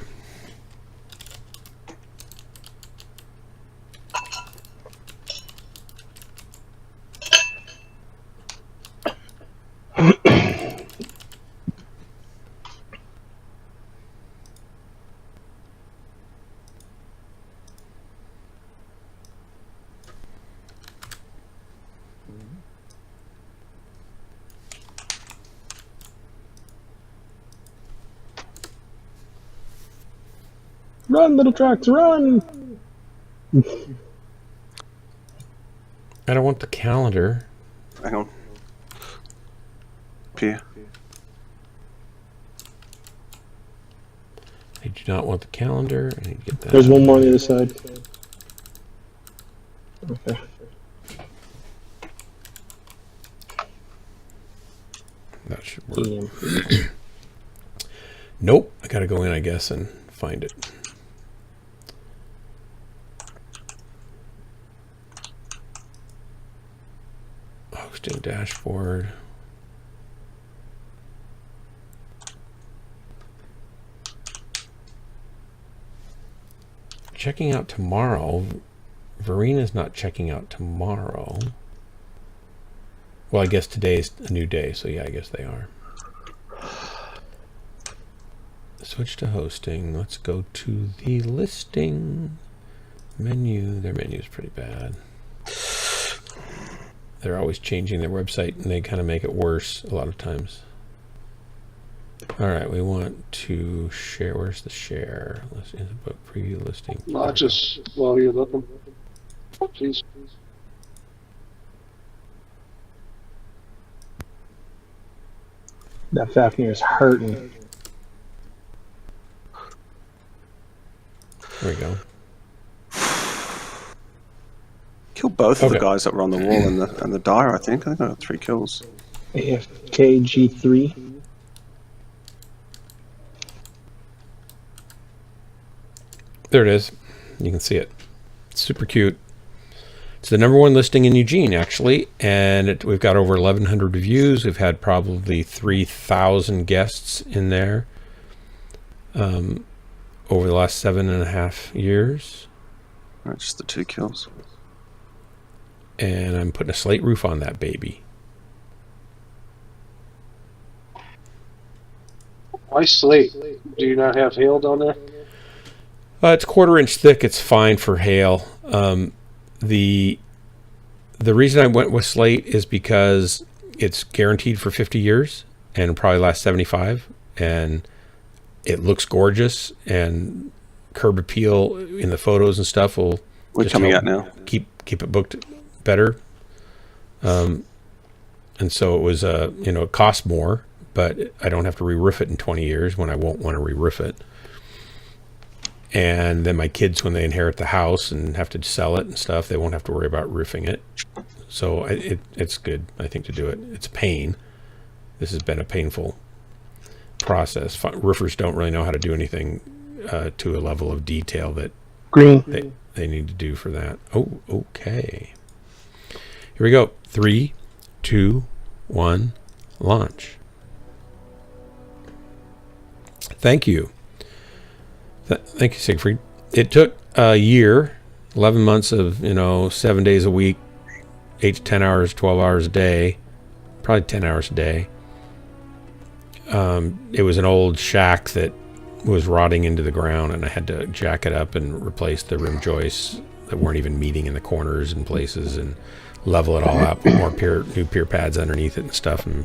Run, little tracks, run! I don't want the calendar. Hang on. Here. I do not want the calendar. I need to get that. There's one more on the other side. Okay. That should work. Nope. I gotta go in, I guess, and find it. Hosting dashboard. Checking out tomorrow. Verena's not checking out tomorrow. Well, I guess today's a new day, so yeah, I guess they are. Switch to hosting. Let's go to the listing menu. Their menu is pretty bad. They're always changing their website, and they kind of make it worse a lot of times. All right, we want to share. Where's the share? Let's in the book preview listing. Not just while you're looking. Please. That Fafnir is hurting. There we go. Killed both of the guys that were on the wall and the dire, I think. I think I got 3 kills. AFKG3. There it is. You can see it. It's super cute. It's the #1 listing in Eugene, actually, and we've got over 1,100 reviews. We've had probably 3,000 guests in there over the last 7.5 years. That's just the 2 kills. And I'm putting a slate roof on that baby. Why slate? Do you not have hail down there? It's 1/4 inch thick. It's fine for hail. The reason I went with slate is because it's guaranteed for 50 years and it'll probably last 75, and it looks gorgeous, and curb appeal in the photos and stuff will What's coming out now? Keep it booked better. And so it was it costs more, but I don't have to re-roof it in 20 years when I won't want to re-roof it. And then my kids, when they inherit the house and have to sell it and stuff, they won't have to worry about roofing it. So it's good, I think, to do it. It's a pain. This has been a painful process. Roofers don't really know how to do anything to a level of detail that they need to do for that. Oh, okay. Here we go. 3, 2, 1, launch. Thank you. Thank you, Siegfried. It took a year, 11 months of, 7 days a week, 8 to 10 hours, 12 hours a day, probably 10 hours a day. It was an old shack that was rotting into the ground, and I had to jack it up and replace the rim joists that weren't even meeting in the corners and places, and level it all up with more new pier pads underneath it and stuff. And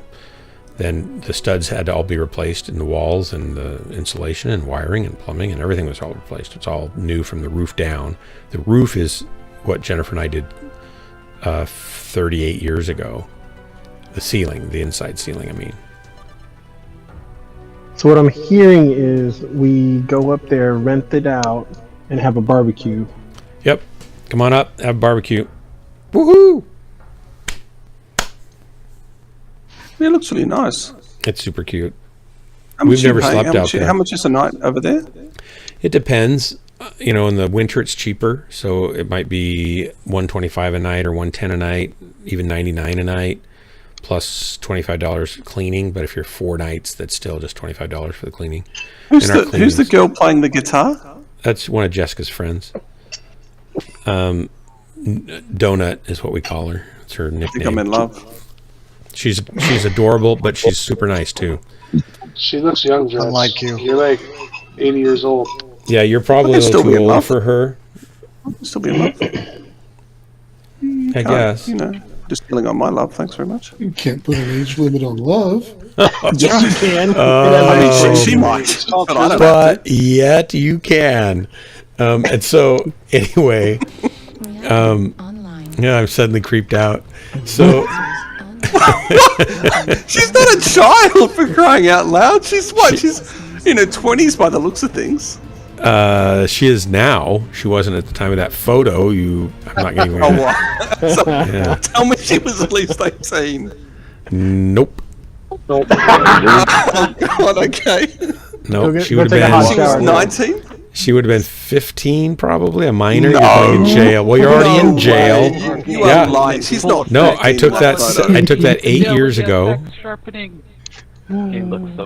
then the studs had to all be replaced in the walls, and the insulation and wiring and plumbing and everything was all replaced. It's all new from the roof down. The roof is what Jennifer and I did 38 years ago. The ceiling, the inside ceiling, I mean. So what I'm hearing is we go up there, rent it out, and have a barbecue. Yep. Come on up, have a barbecue. Woohoo! It looks really nice. It's super cute. We've never slept out there. How much is a night over there? It depends. In the winter it's cheaper, so it might be $125 a night or $110 a night, even $99 a night, plus $25 cleaning. But if you're 4 nights, that's still just $25 for the cleaning. Who's the girl playing the guitar? That's one of Jessica's friends. Donut is what we call her. It's her nickname. I think I'm in love. She's adorable, but she's super nice too. She looks young, Jess. Unlike you. You're like 80 years old. Yeah, you're probably a little too old for her. Still be in love. I guess. Just feeling on my love. Thanks very much. You can't put an age limit on love. Yes, you can. I mean, she might. But yet you can. And so, anyway, I'm suddenly creeped out. So. She's not a child, for crying out loud. She's what? She's in her 20s by the looks of things. She is now. She wasn't at the time of that photo. I'm not getting. Oh, wow. So, tell me she was at least 18. Nope. Nope. Oh, God, okay. Nope. She would have been. She was 19? She would have been 15, probably a minor. No. You're going in jail. Well, you're already in jail. You are lying. She's not. No, I took that. I took that 8 years ago.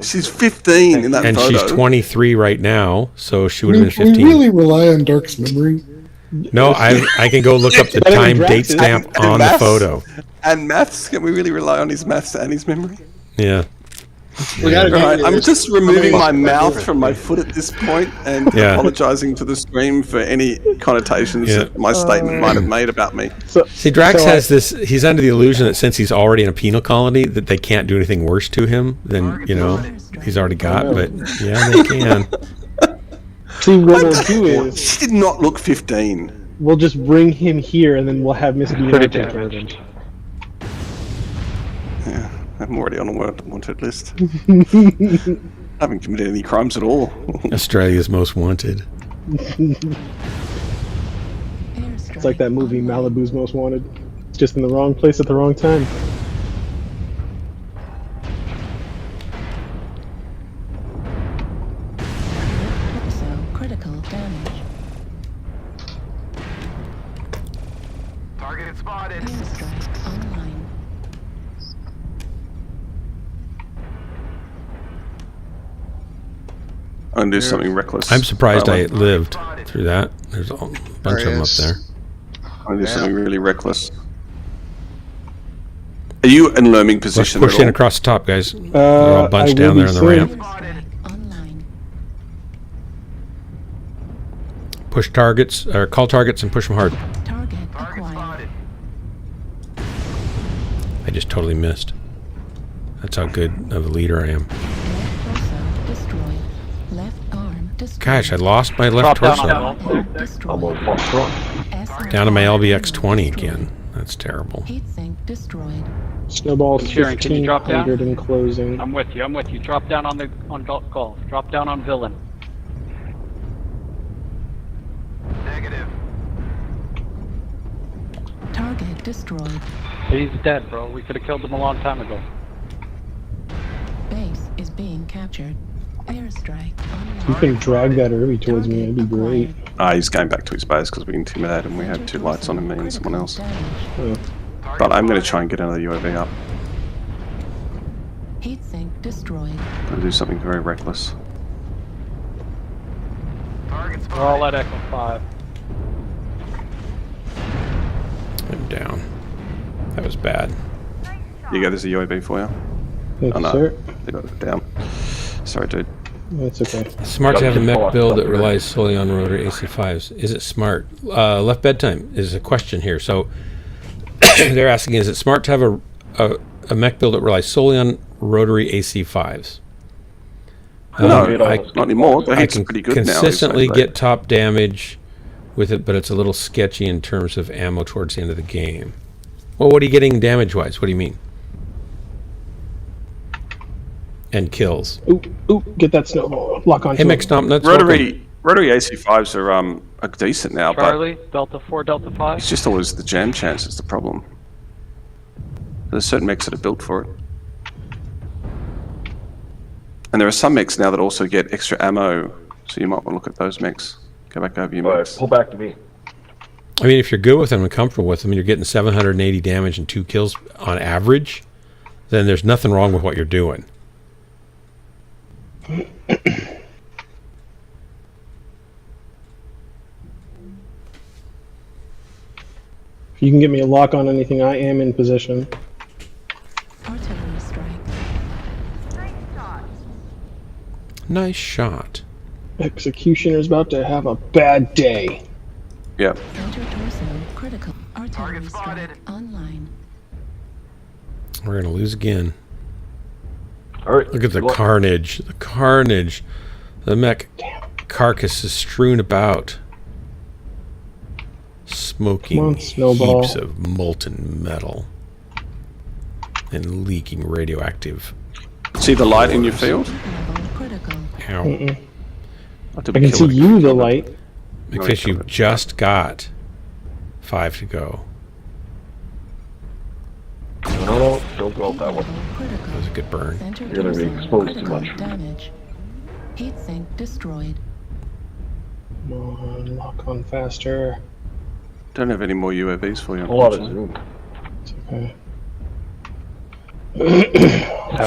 She's 15 in that and photo. She's 23 right now, so she would have been 15. We really rely on Dark's memory. No, I can go look up the time date stamp on the photo. And maths? Can we really rely on his maths and his memory? Yeah. Right, I'm just removing my mouth from my foot at this point and apologizing to the stream for any connotations that my statement might have made about me. See, Drax has this. He's under the illusion that since he's already in a penal colony, that they can't do anything worse to him than he's already got. But yeah, they can. See, what we'll do is she did not look 15. We'll just bring him here, and then we'll have Miss Beano take care of him. Yeah. I'm already on a wanted list. I haven't committed any crimes at all. Australia's most wanted. It's like that movie, Malibu's Most Wanted. It's just in the wrong place at the wrong time. Critical damage. Target spotted. Airstrike online. I'm gonna do something reckless. I'm surprised I lived through that. There's a bunch of them up there. I'm gonna do something really reckless. Are you in lurming position? Let's push in across the top, guys. They're all bunched down there on the ramp. Push targets, or call targets and push them hard. Target acquired. I just totally missed. That's how good of a leader I am. Gosh, I lost my left torso. Down to my LBX 20 again. That's terrible. Snowball Sharon, can you drop down? 1500 in closing. I'm with you. Drop down on golf. Drop down on villain. Negative. Target destroyed. He's dead, bro. We could have killed him a long time ago. Base is being captured. Airstrike. You can drag that early towards me, that'd be great. He's going back to his base because we intimidated him. We had 2 lights on him, me and someone else. But I'm going to try and get another UAV up. Heat sink destroyed. I'm going to do something very reckless. We're all at Echo 5. I'm down. That was bad. You go, there's a UAV for you. Thank you, sir. They got it down. Sorry, dude. That's okay. Smart to have a mech build that relies solely on rotor AC5s. Is it smart? Left bedtime is a question here. So they're asking, is it smart to have a mech build that relies solely on rotary AC5s? No, not anymore. I can consistently get top damage with it, but it's a little sketchy in terms of ammo towards the end of the game. Well, what are you getting damage-wise? What do you mean? And kills. Ooh, get that snowball. Lock on. Hey, Mechs, rotary AC5s are decent now, Charlie, Delta 4, Delta 5. It's just always the jam chance is the problem. There's certain mechs that are built for it. And there are some mechs now that also get extra ammo, so you might want to look at those mechs. Go back over your mechs. Pull back to me. I mean, if you're good with them and comfortable with them, and you're getting 780 damage and 2 kills on average, then there's nothing wrong with what you're doing. If you can get me a lock on anything, I am in position. Artillery strike. Nice shot. Executioner's about to have a bad day. Yep. Counter torso critical. Artillery strike online. We're going to lose again. All right. Look at the carnage. The carnage. The mech carcass is strewn about. Smoking heaps of molten metal. And leaking radioactive. See the light in your field? Ow. Mm-mm. I I can see you, the light. McFish, you've just got 5 to go. No, don't go that one. That was a good burn. You're going to be exposed too much. Damage. Heat sink destroyed. Come on, lock on faster. Don't have any more UAVs for you. A lot of unfortunately. zoom. It's okay.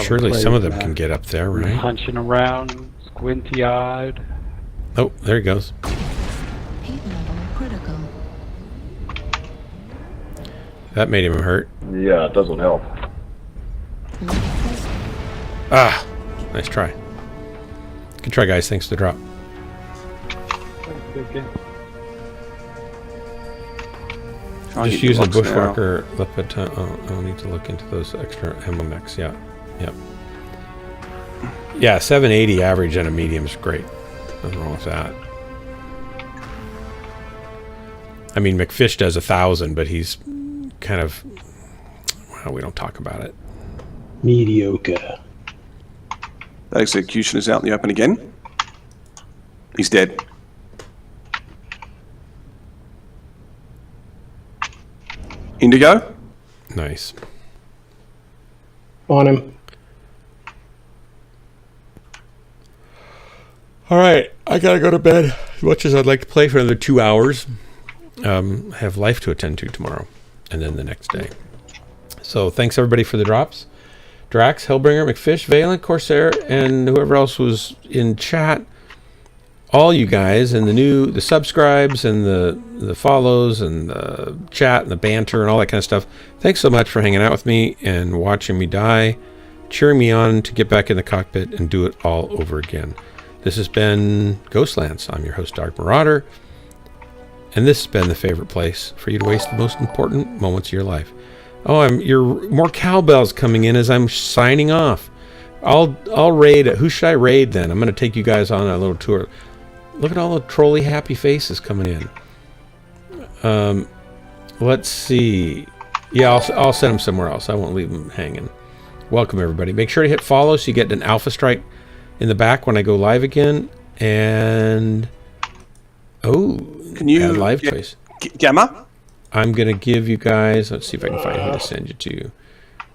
Surely some of them can get up there, right? Punching around, squinty-eyed. Oh, there he goes. Heat level critical. That made him hurt. Yeah, it doesn't help. Ah, nice try. Good try, guys. Thanks for the drop. Just use a bushwhacker. I'll need to look into those extra ammo mechs. Yeah, yep. Yeah, 780 average and a medium is great. Nothing wrong with that. I mean, McFish does 1,000, but he's kind of, well, we don't talk about it. Mediocre. That executioner's out in the open again. He's dead. Indigo? Nice. On him. All right, I gotta go to bed. As much as I'd like to play for another 2 hours, I have life to attend to tomorrow, and then the next day. So thanks everybody for the drops. Drax, Hellbringer, McFish, Valent, Corsair, and whoever else was in chat. All you guys, and the subscribes, and the follows, and the chat, and the banter, and all that kind of stuff. Thanks so much for hanging out with me and watching me die, cheering me on to get back in the cockpit and do it all over again. This has been Ghostlands. I'm your host, Dark Marauder, and this has been the favorite place for you to waste the most important moments of your life. Oh, more cowbells coming in as I'm signing off. I'll raid. Who should I raid then? I'm going to take you guys on a little tour. Look at all the trolly happy faces coming in. Let's see. Yeah, I'll send them somewhere else. I won't leave them hanging. Welcome everybody. Make sure to hit follow so you get an alpha strike in the back when I go live again. And can you add live choice? Gamma? I'm gonna give you guys. Let's see if I can find who to send you to.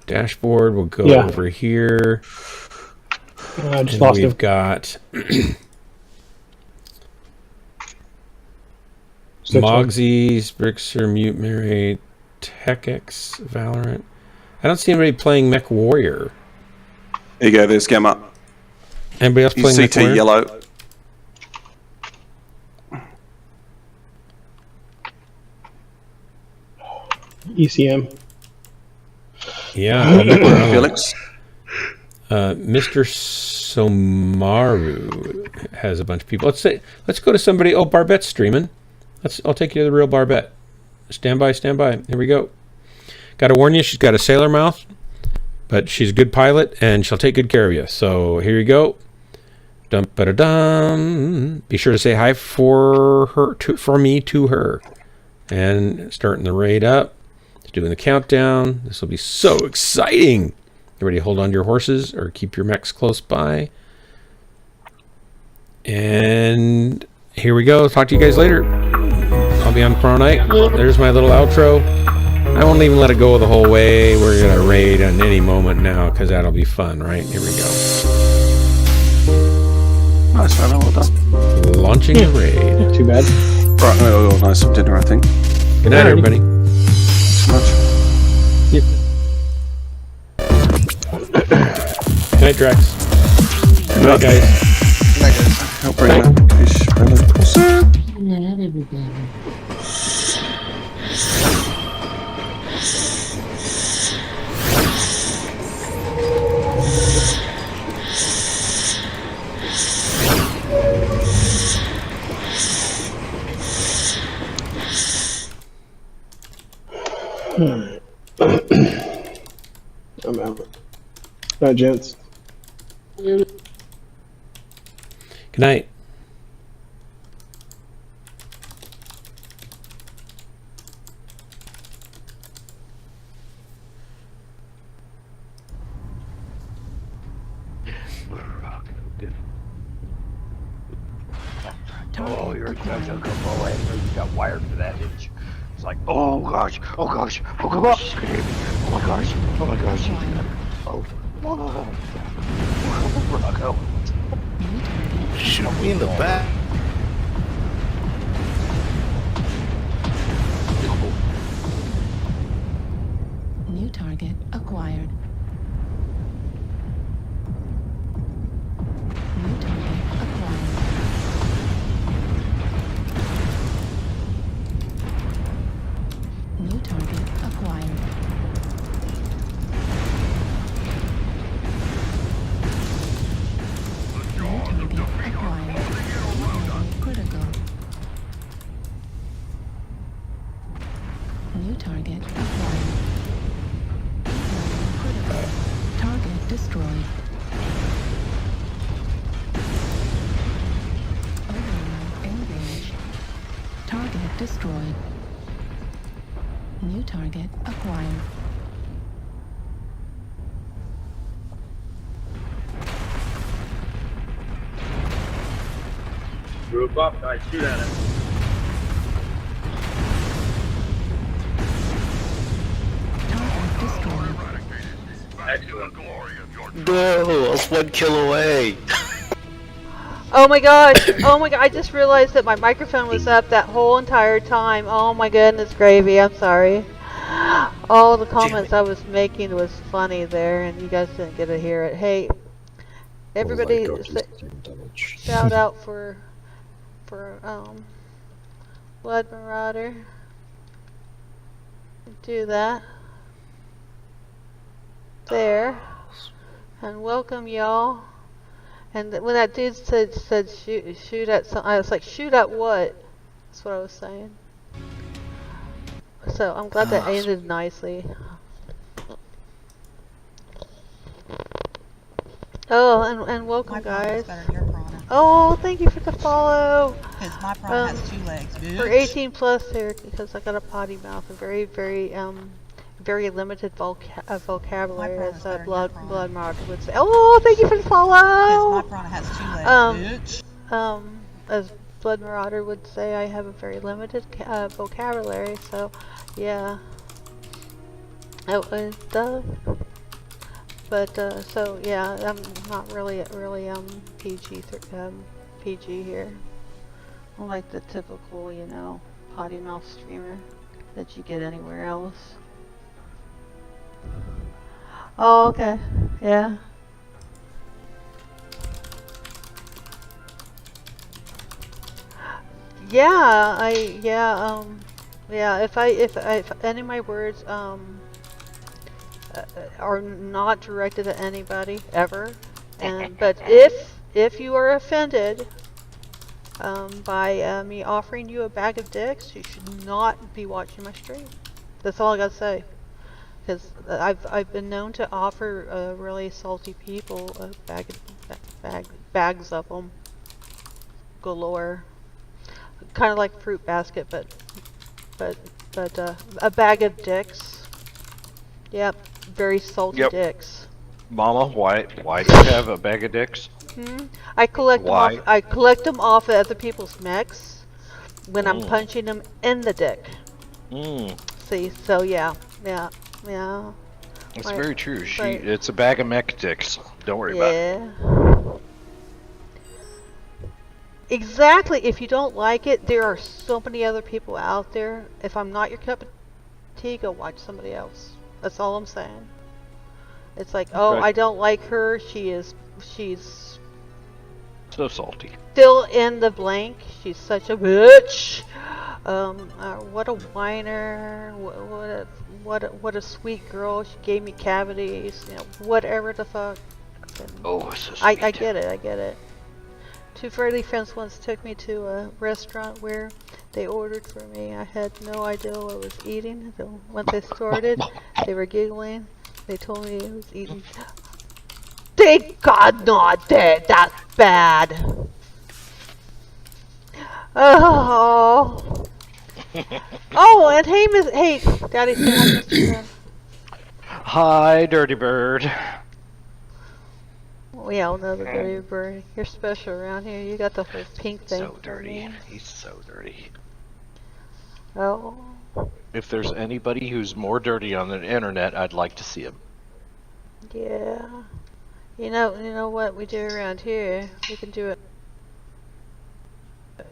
Dashboard. We'll go over here. I just lost we've him. Got Mogsies, Brixer, Mute Mary, TechX, Valorant. I don't see anybody playing Mechwarrior. There you go. There's Gamma. Anybody else playing CT Mechwarrior? yellow. ECM. Yeah. Felix. Mr. Somaru has a bunch of people. Let's go to somebody. Oh, Barbette's streaming. I'll take you to the real Barbette. Stand by, stand by. Here we go. Got to warn you, she's got a sailor mouth, but she's a good pilot and she'll take good care of you. So here you go. Dum ba da dum. Be sure to say hi for me to her. And starting the raid up. Doing the countdown. This will be so exciting. Everybody hold on to your horses or keep your mechs close by. And here we go. Talk to you guys later. I'll be on tomorrow night. There's my little outro. I won't even let it go the whole way. We're going to raid at any moment now because that'll be fun, right? Here we go. Nice, man. Well done. Launching the raid. Too bad. Right, we'll organise some dinner, I think. Good night, everybody. Much. Yep. Good night, Drax. Good night, guys. Good night, guys. I'll bring that fish. I'm out. Night, gents. Good night. oh, you're such a good boy. You got wired for that, didn't you? It's like, oh gosh, oh gosh, oh gosh, oh my gosh, oh my gosh. Oh, Rocco. Shoot me in the back. New target acquired. New target acquired. New target acquired. New target acquired. Critical. New target acquired. Critical. Target destroyed. Override engaged. Target destroyed. New target acquired. Group up, guys, shoot at it. Target destroyed. Excellent. No, I was 1 kill away. Oh my god! Oh my god! I just realized that my microphone was up that whole entire time. Oh my goodness, gravy! I'm sorry. All the comments I was making was funny there, and you guys didn't get to hear it. Hey, everybody, shout out for Blood Marauder. Do that there, and welcome y'all. And when that dude said shoot at some, I was like, shoot at what? That's what I was saying. So I'm glad that ended nicely. Oh, and welcome guys. Oh, thank you for the follow. Because my prawn has 2 legs, bitch. For 18 plus here, because I got a potty mouth and very limited vocabulary, as Blood Marauder would say. Oh, thank you for the follow. Because my prawn has 2 legs, bitch. As Blood Marauder would say, I have a very limited vocabulary, so yeah. So yeah, I'm not really PG here. I'm like the typical, you know, potty mouth streamer that you get anywhere else. Oh, okay. Yeah. Yeah, if any of my words are not directed at anybody ever, but if you are offended by me offering you a bag of dicks, you should not be watching my stream. That's all I gotta say. Because I've been known to offer really salty people bags of them galore, kind of like fruit basket, but a bag of dicks. Yep, very salty dicks. Mama, why do you have a bag of dicks? I collect them off. I collect them off of other people's mechs when I'm punching them in the dick. See, so yeah. That's very true. It's a bag of mech dicks. Don't worry about it. Exactly. If you don't like it, there are so many other people out there. If I'm not your cup of tea, go watch somebody else. That's all I'm saying. It's like, oh, I don't like her. She's so salty. Fill in the blank. She's such a bitch. What a whiner. What a sweet girl. She gave me cavities. You know, whatever the fuck. Oh, so sweet. I get it. 2 friendly friends once took me to a restaurant where they ordered for me. I had no idea what I was eating. So once I started, they were giggling. They told me I was eating. Thank God not dead. That's bad. Oh. Oh, and hey, Daddy said hi, Mr. Hi, Dirty Bird. We all know the dirty bird. You're special around here. You got the whole pink thing. So dirty. He's so dirty. Oh. If there's anybody who's more dirty on the internet, I'd like to see him. Yeah. You know what we do around here? We can do it.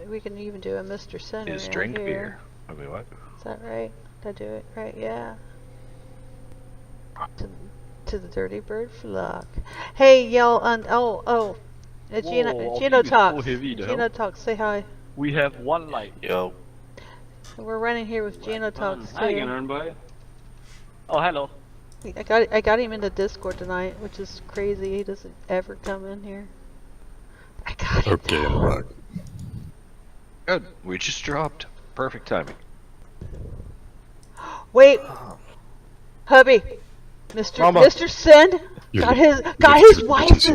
We can even do a Mr. Center Is around drink here. beer. I mean, what? Is that right? Did I do it right? Yeah. To the dirty bird flock. Hey, y'all! Gino talks. Gino talks. Say hi. We have one light. Yo. We're running here with Gino talks too. How you doing, boy? Oh, hello. I got him into Discord tonight, which is crazy. He doesn't ever come in here. I got him. Okay, I'm back. Good. We just dropped. Perfect timing. Wait, hubby, Mr. Sin got his wife.